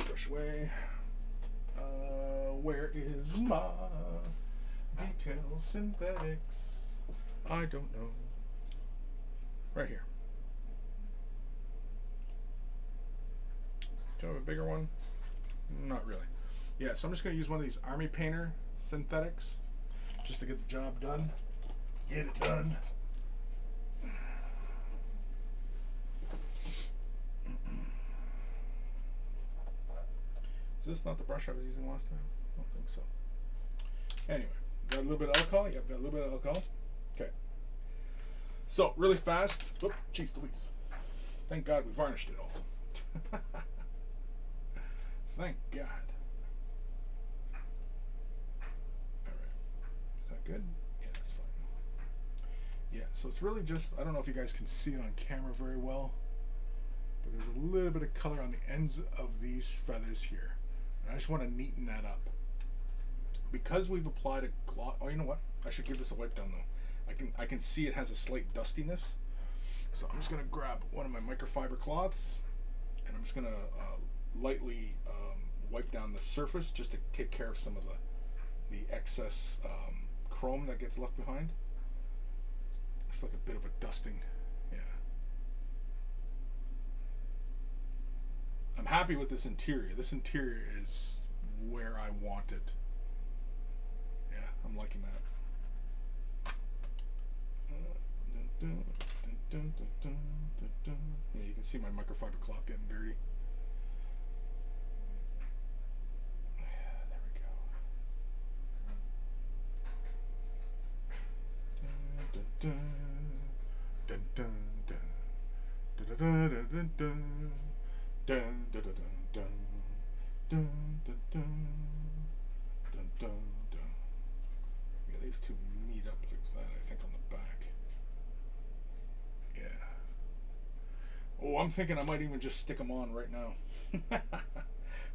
Brush away. Where is my detail synthetics? I don't know. Right here. Do I have a bigger one? Not really. Yeah, so I'm just going to use one of these Army Painter synthetics just to get the job done. Get it done. Is this not the brush I was using last time? I don't think so. Anyway, got a little bit of alcohol? Yep, got a little bit of alcohol. Okay. So, really fast. Oop, jeez Louise. Thank God we varnished it all. Thank God. Alright. Is that good? Yeah, that's fine. Yeah, so it's really just, I don't know if you guys can see it on camera very well, but there's a little bit of color on the ends of these feathers here. And I just want to neaten that up. Because we've applied a gloss, oh, you know what? I should give this a wipe down though. I can see it has a slight dustiness. So I'm just going to grab one of my microfiber cloths and I'm just going to lightly wipe down the surface just to take care of some of the excess chrome that gets left behind. It's like a bit of a dusting. Yeah. I'm happy with this interior. This interior is where I want it. Yeah, I'm liking that. Yeah, you can see my microfiber cloth getting dirty. Yeah, there we go. Dun, dun, dun, dun, dun, dun, dun, dun, dun. Dun dun dun dun dun dun dun dun dun dun. Yeah, these two meet up like that, I think, on the back. Yeah. Oh, I'm thinking I might even just stick them on right now.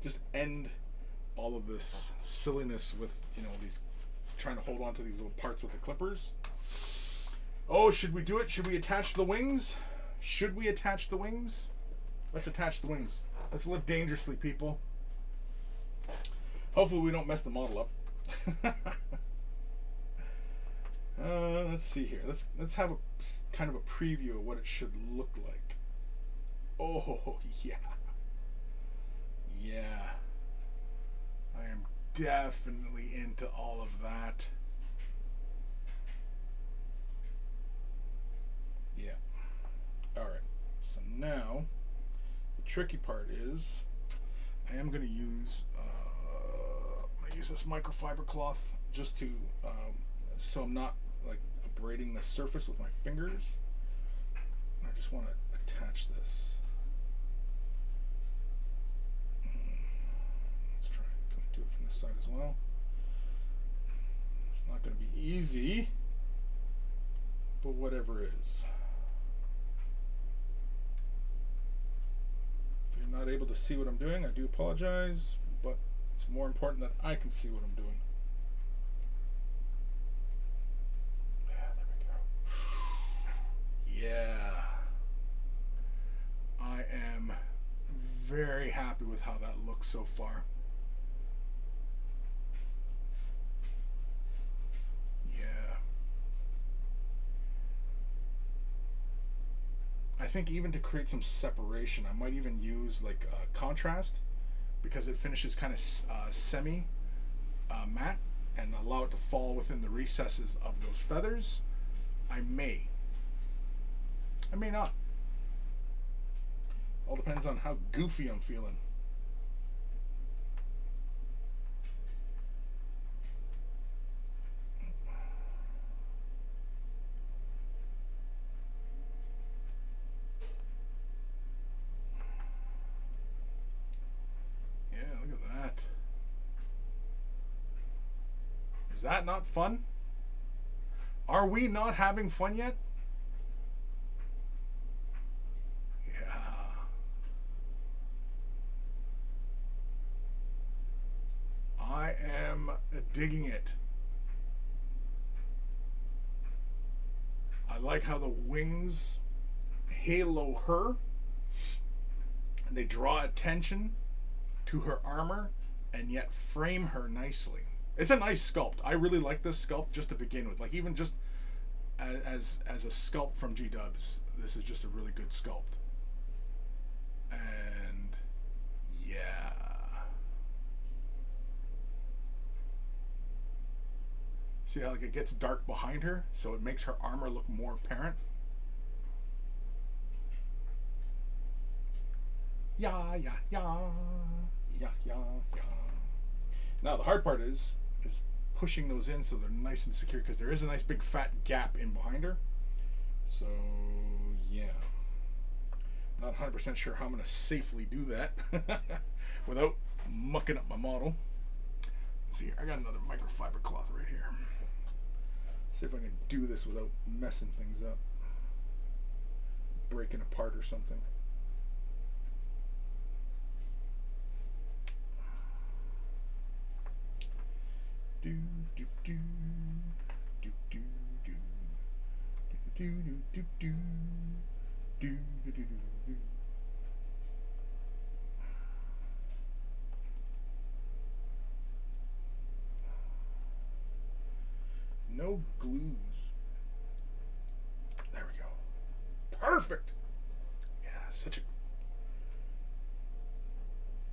Just end all of this silliness with, you know, these trying to hold on to these little parts with the clippers. Oh, should we do it? Should we attach the wings? Should we attach the wings? Let's attach the wings. Let's live dangerously, people. Hopefully we don't mess the model up. Let's see here. Let's have a kind of a preview of what it should look like. Oh yeah, yeah. I am definitely into all of that. Yeah. All right. So now. Tricky part is I am going to use this microfiber cloth just to so I'm not like abrading the surface with my fingers. I just want to attach this. Let's try and do it from this side as well. It's not going to be easy, but whatever is. Not able to see what I'm doing, I do apologize, but it's more important that I can see what I'm doing. Yeah, there we go. Yeah. I am very happy with how that looks so far. Yeah. I I think even to create some separation, I might even use like contrast, because it finishes kind of semi matte, and allow it to fall within the recesses of those feathers. I may not. All depends on how goofy I'm feeling. Yeah, look at that. Is that not fun? Are we not having fun yet? I am digging it. I like how the wings halo her, and they draw attention to her armor and yet frame her nicely. It's a nice sculpt. I really like this sculpt just to begin with. Like, even just as a sculpt from G-Dubs, this is just a really good sculpt. And yeah. See how like it gets dark behind her, so it makes her armor look more apparent. Yeah, yeah, yeah, yeah, yeah, yeah. Now the hard part is pushing those in so they're nice and secure, because there is a nice big fat gap in behind her. So yeah, not 100% sure how I'm going to safely do that without mucking up my model. Let's see here. I got another microfiber cloth right here. See if I can do this without messing things up, breaking apart or something. Do do do do do do do do do do do do do do. No glues. There we go. Perfect. Yeah, such a.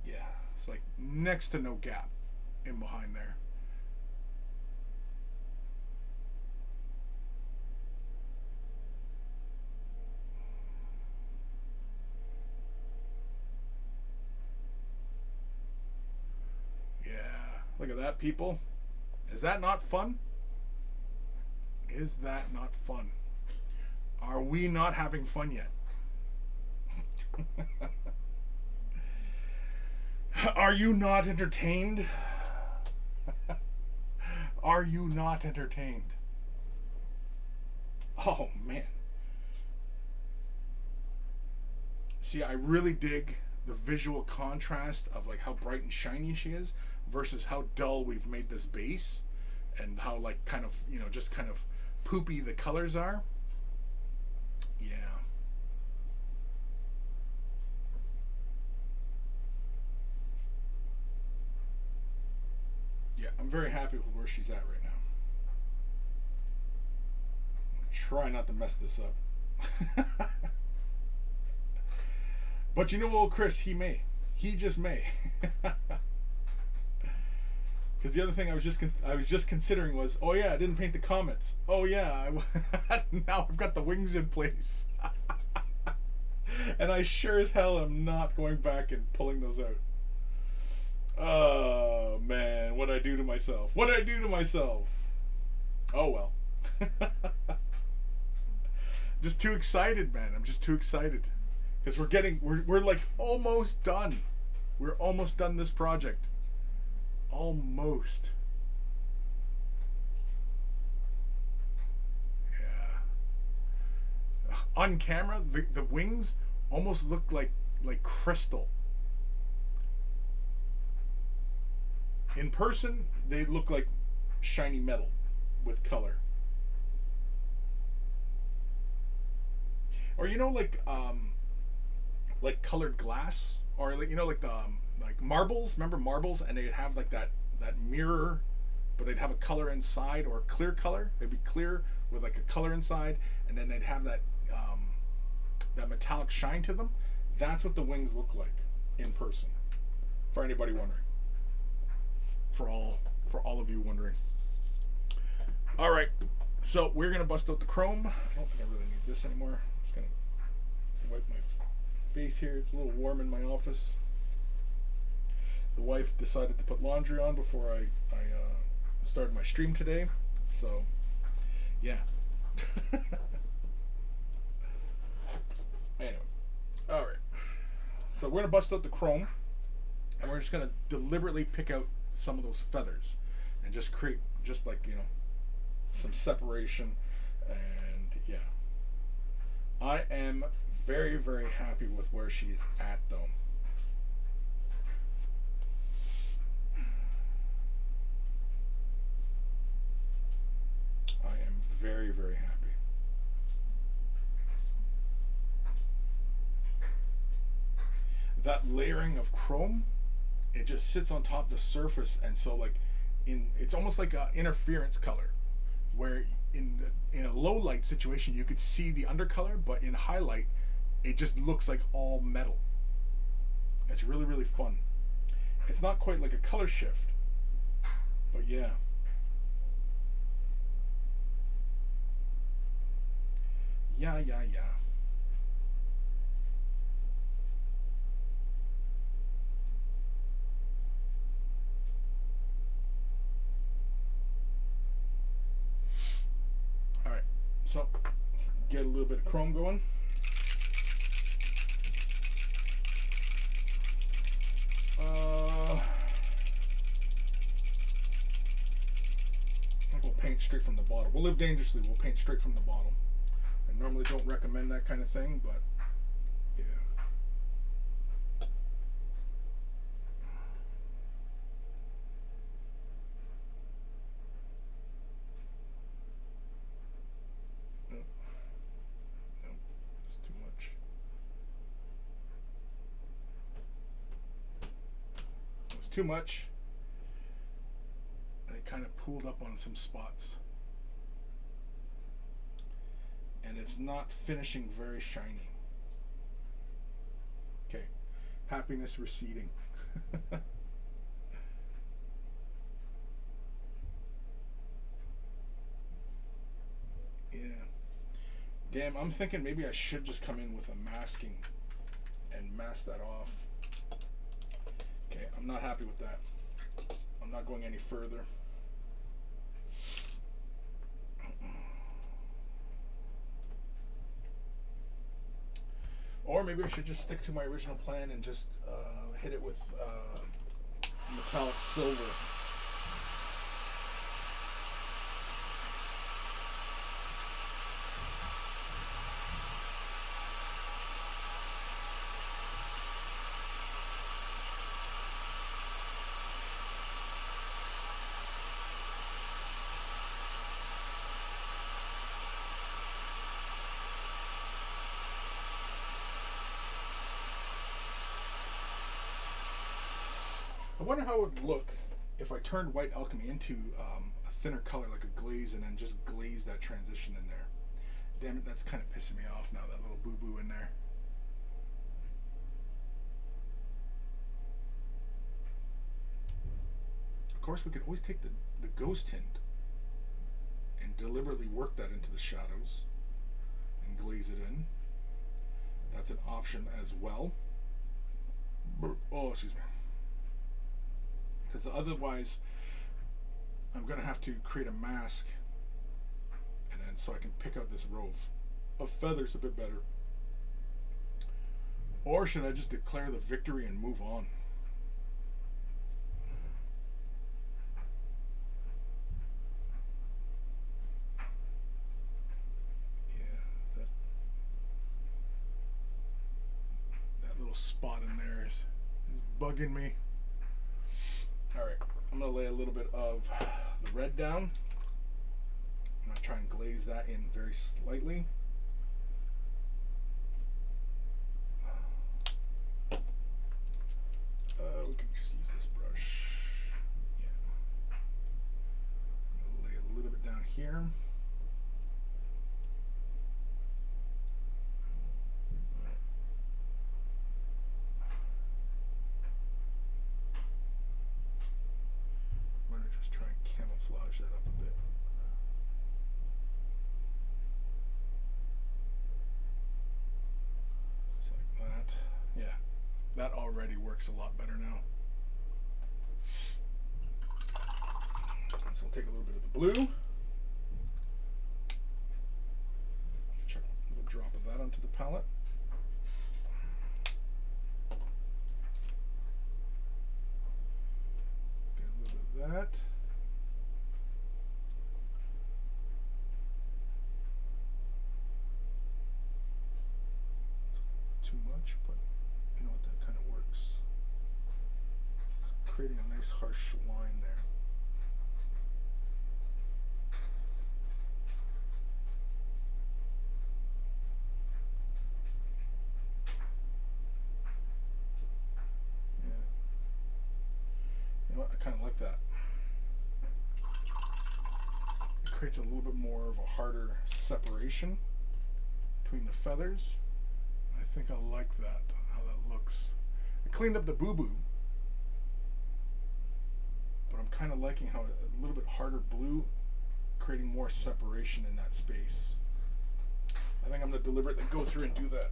Yeah, it's like next to no gap in behind there. Yeah, look at that, people. Is that not fun? Is that not fun? Are we not having fun yet? Are you not entertained? Are you not entertained? Oh man. See, I really dig the visual contrast of like how bright and shiny she is versus how dull we've made this base, and how like kind of, you know, just kind of poopy the colors are. Yeah. Yeah, I'm very happy with where she's at right now. Try not to mess this up. But you know, old Chris, he may. He just may. Because the other thing I was just considering was, oh yeah, I didn't paint the comets. Oh yeah, now I've got the wings in place. And I sure as hell am not going back and pulling those out. Oh man, what'd I do to myself? What'd I do to myself? Oh well. Just too excited, man. I'm just too excited. Because we're like almost done. We're almost done this project. Almost. Yeah. On camera, the wings almost look like crystal. In person, they look like shiny metal with color. Or you know, like colored glass, or like, you know, like the like marbles. Remember marbles? And they'd have like that mirror, but they'd have a color inside, or clear color. They'd be clear with like a color inside, and then they'd have that that metallic shine to them. That's what the wings look like in person. For anybody wondering. For all of you wondering. All right, so we're gonna bust out the chrome. I don't think I really need this anymore. I'm just gonna wipe my face here. It's a little warm in my office. The wife decided to put laundry on before I started my stream today, so yeah. Anyway, all right. So we're gonna bust out the chrome, and we're just gonna deliberately pick out some of those feathers, and just create just like some separation, and yeah. I am very, very happy with where she is at, though. I am very, very happy. That layering of chrome, it just sits on top of the surface, and so like it's almost like an interference color, where in a low light situation you could see the undercolor, but in highlight it just looks like all metal. It's really, really fun. It's not quite like a color shift, but yeah. Yeah. All right, so let's get a little bit of chrome going. I think we'll paint straight from the bottom. We'll live dangerously. We'll paint straight from the bottom. I normally don't recommend that kind of thing, but yeah. Nope. Nope. It's too much. It was too much. And it kind of pooled up on some spots. And it's not finishing very shiny. Okay, happiness receding. Yeah. Damn, I'm thinking maybe I should just come in with a masking and mask that off. Okay, I'm not happy with that. I'm not going any further. Or maybe I should just stick to my original plan and just hit it with metallic silver. I wonder how it would look if I turned white alchemy into a thinner color, like a glaze, and then just glaze that transition in there. Damn it, that's kind of pissing me off now, that little boo-boo in there. Of course, we could always take the ghost tint and deliberately work that into the shadows and glaze it in. That's an option as well. Oh, excuse me. Because otherwise I'm going to have to create a mask, and then so I can pick out this row of feathers a bit better. Or should I just declare the victory and move on? Yeah, that little spot in there is bugging me. Alright, I'm going to lay a little bit of the red down. I'm going to try and glaze that in very slightly. We can just use this brush. Yeah. I'm going to lay a little bit down here. already works a lot better now. So we'll take a little bit of the blue. Chuck a little drop of that onto the palette. Get a little bit of that. Too much, but you know what, that kind of works. It's creating a nice harsh line there. Yeah. You know what, I kind of like that. It creates a little bit more of a harder separation between the feathers. I think I like that, how that looks. I cleaned up the boo-boo, but I'm kind of liking how a little bit harder blue, creating more separation in that space. I think I'm going to deliberately go through and do that.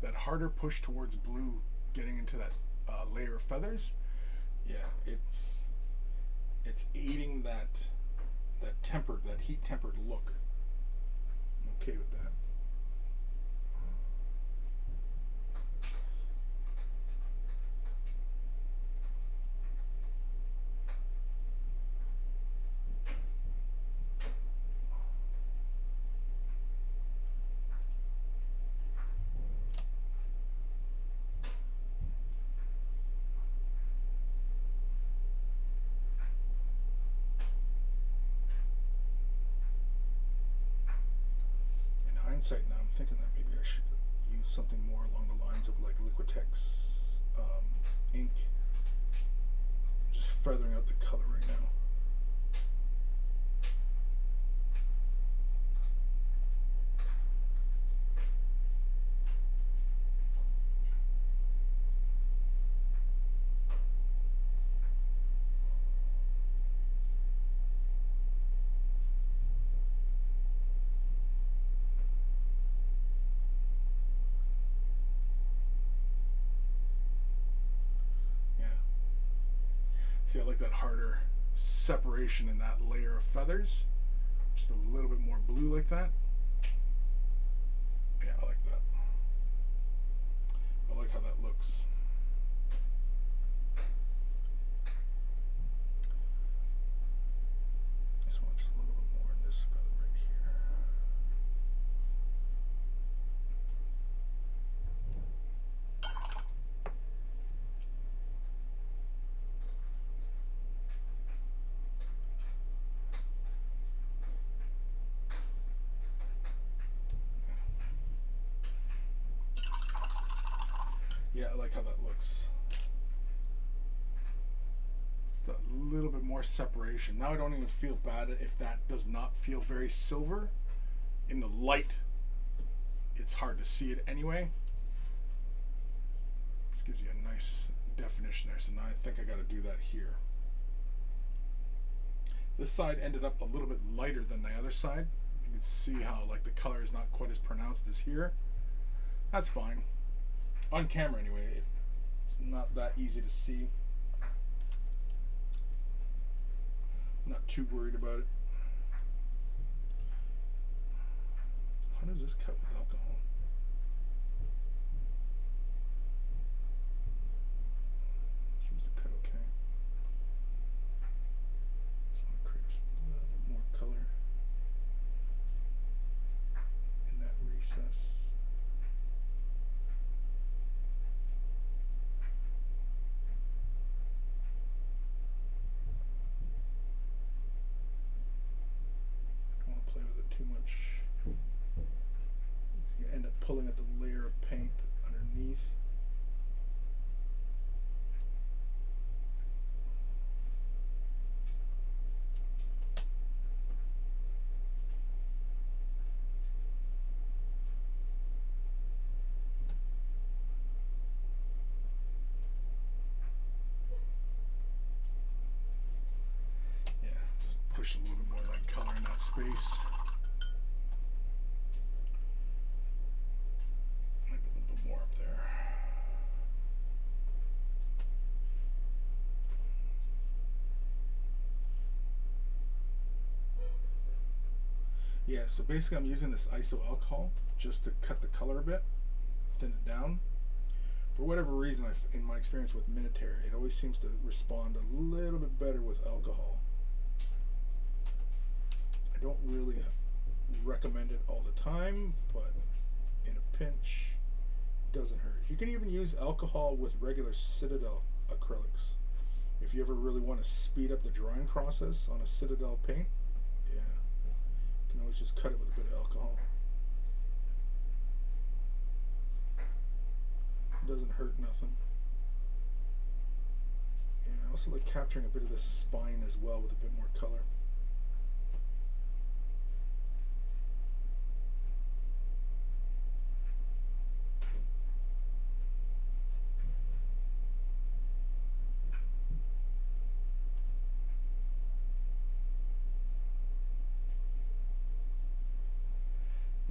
That harder push towards blue, getting into that layer of feathers, yeah, it's aiding that tempered, that heat tempered look. I'm okay with that. Now I'm thinking that maybe I should use something more along the lines of like Liquitex ink, just feathering out the color right now. See, I like that harder separation in that layer of feathers. Just a little bit more blue like that. Yeah, I like that. I like how that looks. I just want just a little bit more in this feather right here. Yeah, I like how that looks. Just a little bit more separation. Now I don't even feel bad if that does not feel very silver. In the light, it's hard to see it anyway. Just gives you a nice definition there. So now I think I got to do that here. This side ended up a little bit lighter than the other side. You can see how like the color is not quite as pronounced as here. That's fine. On camera anyway, it's not that easy to see. Not too worried about it. How does this cut with alcohol? Seems to cut okay. Just want to create just a little bit more color in that recess. pulling at the layer of paint underneath. Yeah, just push a little bit more of that color in that space. Maybe a little bit more up there. Yeah, so basically I'm using this iso alcohol just to cut the color a bit, thin it down. For whatever reason, in my experience with Minotaur, it always seems to respond a little bit better with alcohol. I don't really recommend it all the time, but in a pinch, it doesn't hurt. You can even use alcohol with regular Citadel acrylics. If you ever really want to speed up the drying process on a Citadel paint, yeah, you can always just cut it with a bit of alcohol. It doesn't hurt nothing. Yeah, I also like capturing a bit of the spine as well with a bit more color.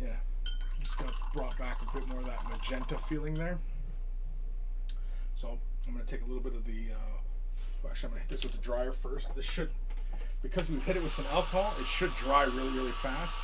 Yeah, just got brought back a bit more of that magenta feeling there. So I'm going to take a little bit of the, actually I'm going to hit this with the dryer first. This should, because we've hit it with some alcohol, it should dry really, really fast.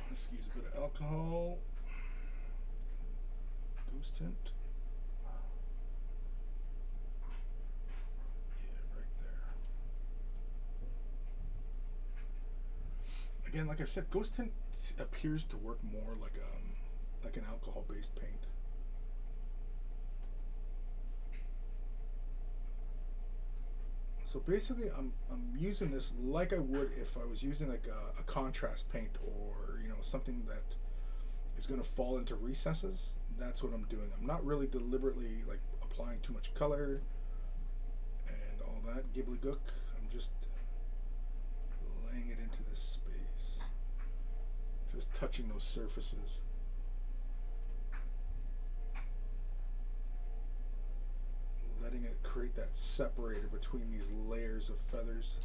Let's use a bit of alcohol. Ghost tint. Yeah, right there. Again, like I said, ghost tint appears to work more like an alcohol-based paint. So basically, I'm using this like I would if I was using like a contrast paint, or something that is going to fall into recesses. That's what I'm doing. I'm not really deliberately like applying too much color and all that gibbly-gook. I'm just laying it into this space, just touching those surfaces. Letting it create that separator between these layers of feathers.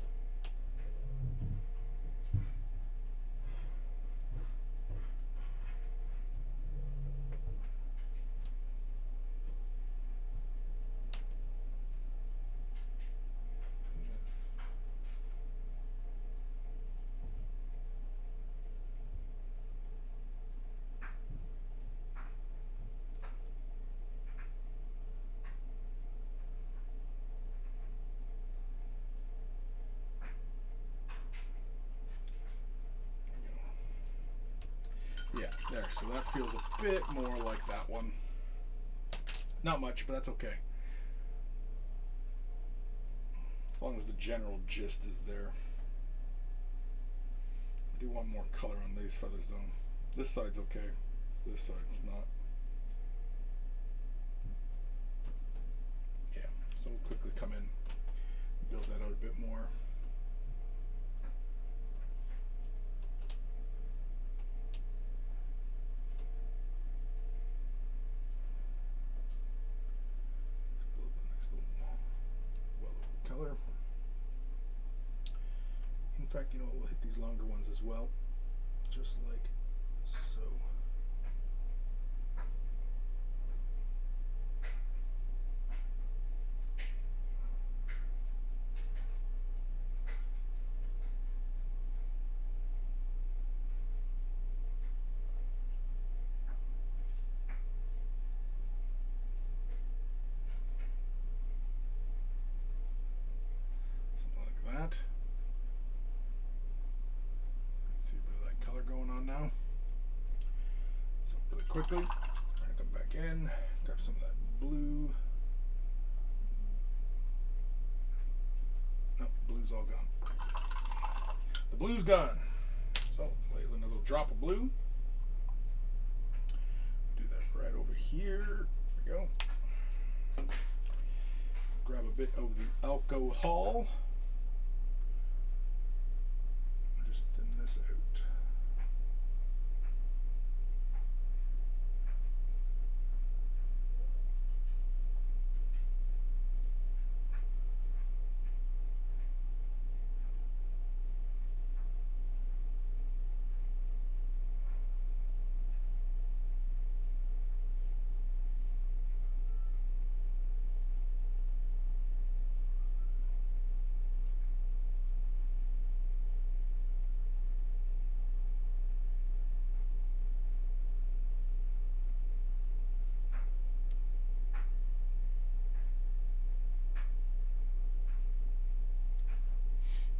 Yeah, there, so that feels a bit more like that one. Not much, but that's okay. As long as the general gist is there. I do want more color on these feathers though. This side's okay. This side's not. Yeah, so we'll quickly come in, build that out a bit more. Color. In fact, we'll hit these longer ones as well, just like so. now. So really quickly, I'm gonna come back in, grab some of that blue. No, blue's all gone. The blue's gone. So lay in a little drop of blue. Do that right over here. There we go. Grab a bit of the alcohol. Just thin this out.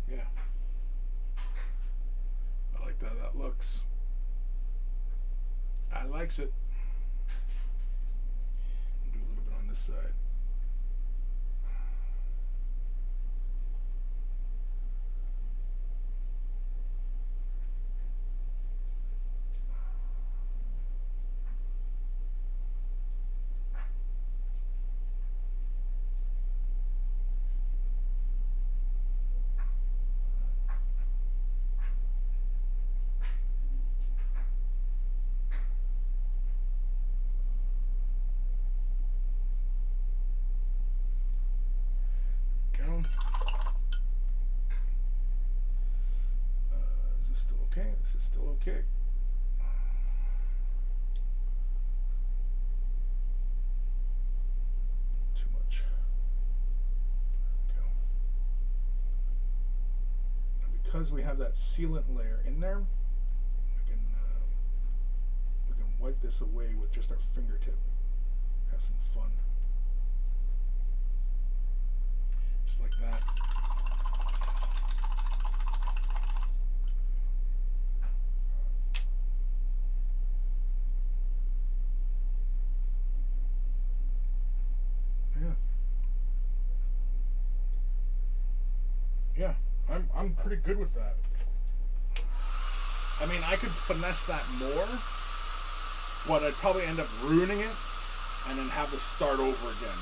Yeah. I like how that looks. I likes it. Do a little bit on this side. Is this still okay? This is still okay. Too much. Go. And because we have that sealant layer in there, we can wipe this away with just our fingertip. Have some fun. Just like that. Yeah, I'm pretty good with that. I mean, I could finesse that more. What, I'd probably end up ruining it and then have to start over again.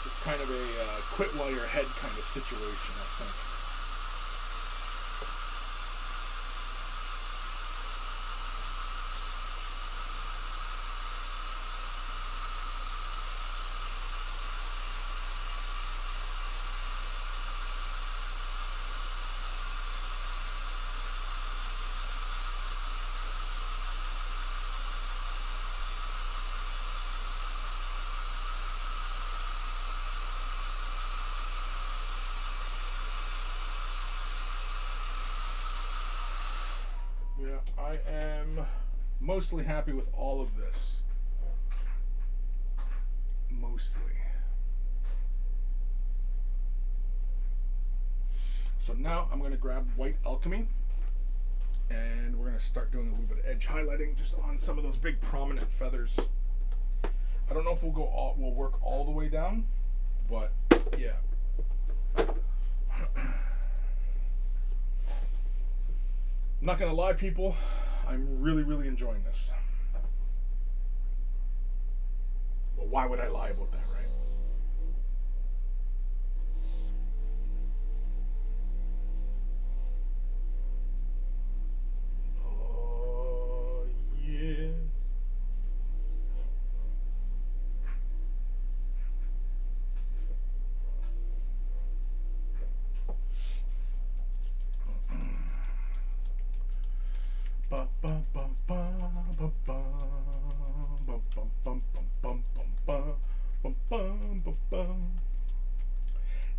It's kind of a quit while you're ahead kind of situation, I think. Yeah, I am mostly happy with all of this. Mostly. So now I'm going to grab White Alchemy and we're going to start doing a little bit of edge highlighting just on some of those big prominent feathers. I don't know if we'll work all the way down, but yeah. I'm not gonna lie, people, I'm really enjoying this. Well, why would I lie about that, right? Oh, yeah.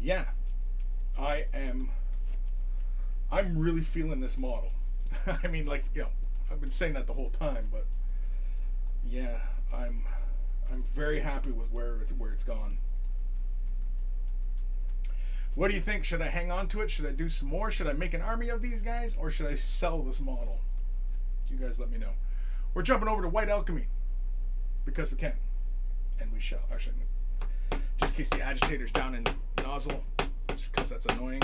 Yeah, I'm really feeling this model. I mean, like, you know, I've been saying that the whole time, but yeah, I'm very happy with where it's gone. What do you think? Should I hang on to it? Should I do some more? Should I make an army of these guys? Or should I sell this model? You guys let me know. We're jumping over to White Alchemy because we can. And we shall. Actually, just in case the agitator's down in the nozzle, just because that's annoying.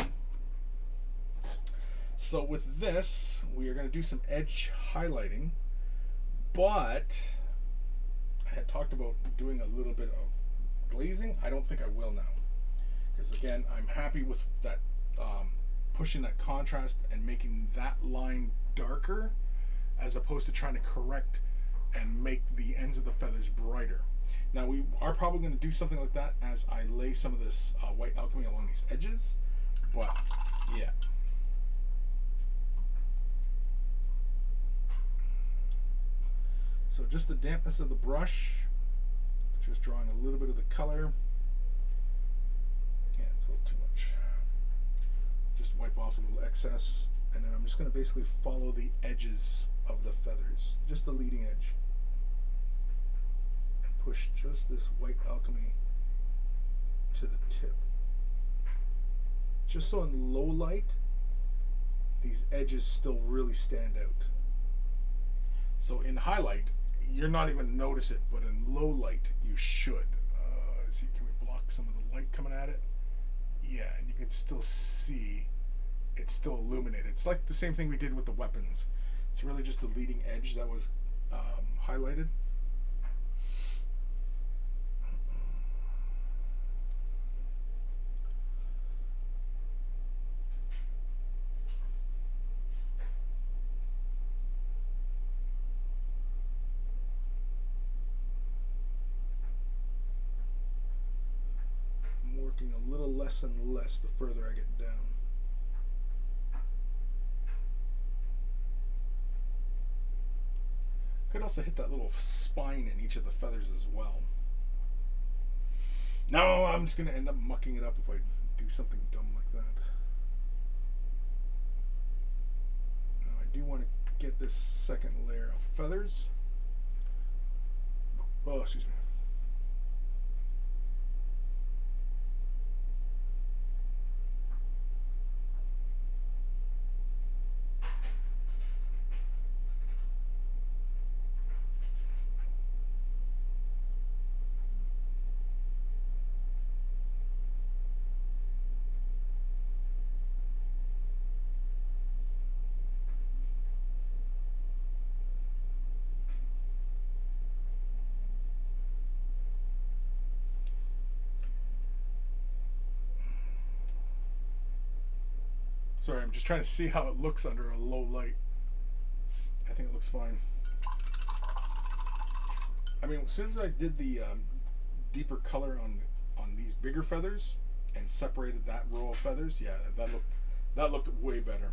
So with this, we are going to do some edge highlighting, but I had talked about doing a little bit of glazing. I don't think I will now, because again, I'm happy with that, pushing that contrast and making that line darker, as opposed to trying to correct and make the ends of the feathers brighter. Now we are probably going to do something like that as I lay some of this White Alchemy along these edges, but yeah. So just the dampness of the brush, just drawing a little bit of the color. Yeah, it's a little too much. Just wipe off a little excess, and then I'm just going to basically follow the edges of the feathers, just the leading edge. And push just this White Alchemy to the tip. Just so in low light, these edges still really stand out. So in highlight, you're not even gonna notice it, but in low light, you should. See, can we block some of the light coming at it? Yeah, and you can still see it's still illuminated. It's like the same thing we did with the weapons. It's really just the leading edge that was highlighted. Working a little less and less the further I get down. Could also hit that little spine in each of the feathers as well. No, I'm just going to end up mucking it up if I do something dumb like that. Now I do want to get this second layer of feathers. Oh, excuse me. Sorry, I'm just trying to see how it looks under a low light. I think it looks fine. I mean, as soon as I did the deeper color on these bigger feathers and separated that row of feathers, yeah, that looked way better.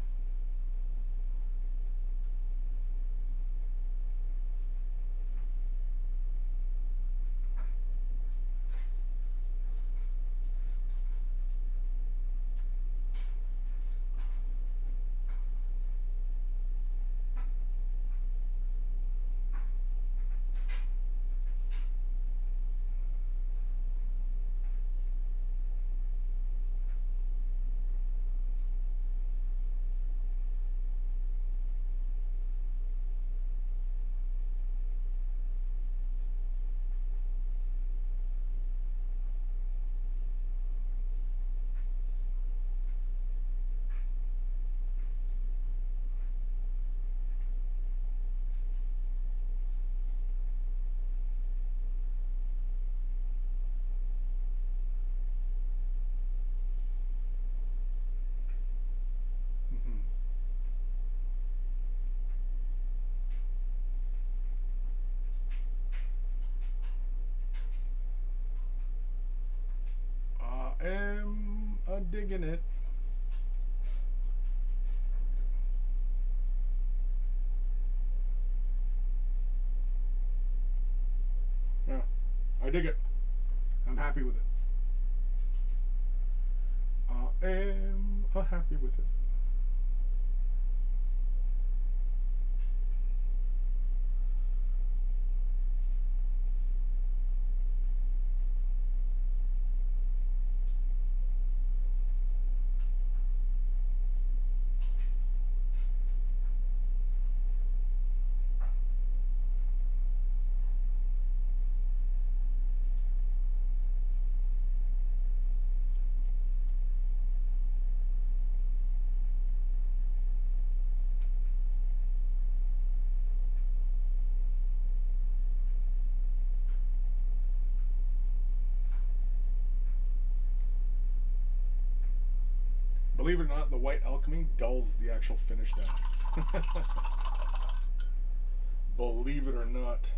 Am digging it. Yeah, I dig it. I'm happy with it. I am happy with it. Believe it or not, the white alchemy dulls the actual finish down. Believe it or not.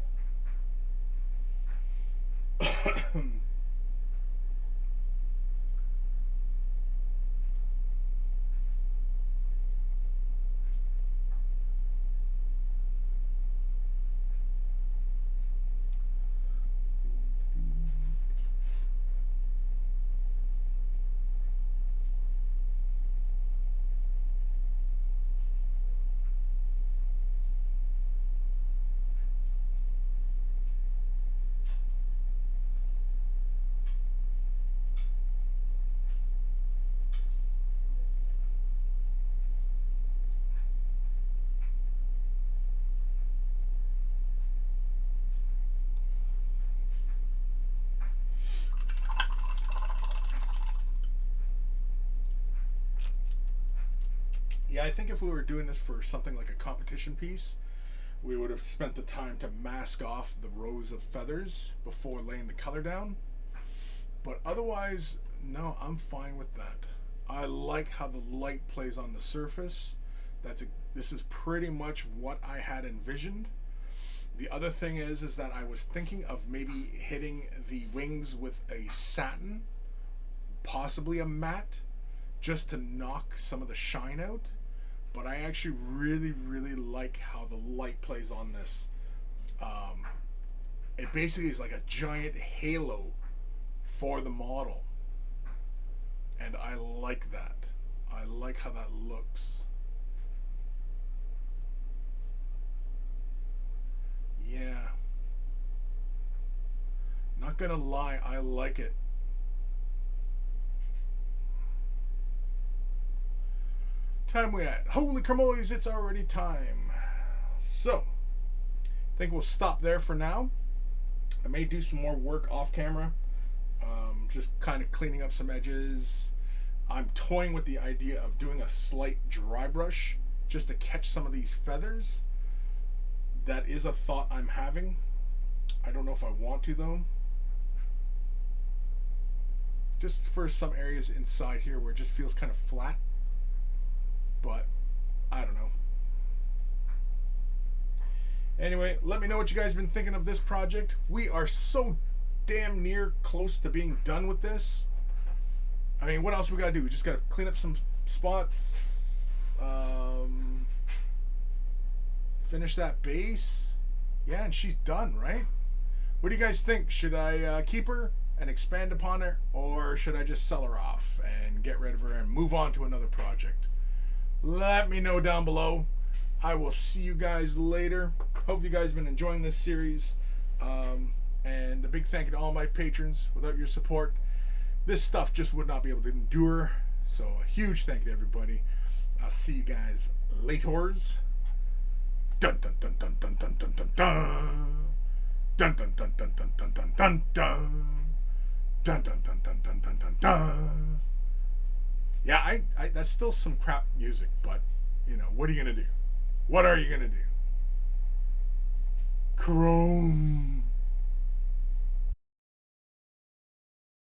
Yeah, I think if we were doing this for something like a competition piece, we would have spent the time to mask off the rows of feathers before laying the color down. But otherwise, no, I'm fine with that. I like how the light plays on the surface. This is pretty much what I had envisioned. The other thing is that I was thinking of maybe hitting the wings with a satin, possibly a matte, just to knock some of the shine out. But I actually really, really like how the light plays on this. It basically is like a giant halo for the model. And I like that. I like how that looks. Yeah. Not gonna lie, I like it. Time we at? Holy carmolies, it's already time. So, I think we'll stop there for now. I may do some more work off camera. Just kind of cleaning up some edges. I'm toying with the idea of doing a slight dry brush just to catch some of these feathers. That is a thought I'm having. I don't know if I want to though. Just for some areas inside here where it just feels kind of flat. But I don't know. Anyway, let me know what you guys have been thinking of this project. We are so damn near close to being done with this. I mean, what else we gotta do? We just gotta clean up some spots, finish that base. Yeah, and she's done, right? What do you guys think? Should I keep her and expand upon her, or should I just sell her off and get rid of her and move on to another project? Let me know down below. I will see you guys later. Hope you guys have been enjoying this series. And a big thank you to all my patrons. Without your support, this stuff just would not be able to endure. So a huge thank you to everybody. I'll see you guys laters. Dun dun dun dun dun dun dun dun dun. Dun dun dun dun dun dun dun dun dun. Dun dun dun dun dun dun dun dun. Yeah, I that's still some crap music, but you know, what are you gonna do? What are you gonna do? Chrome.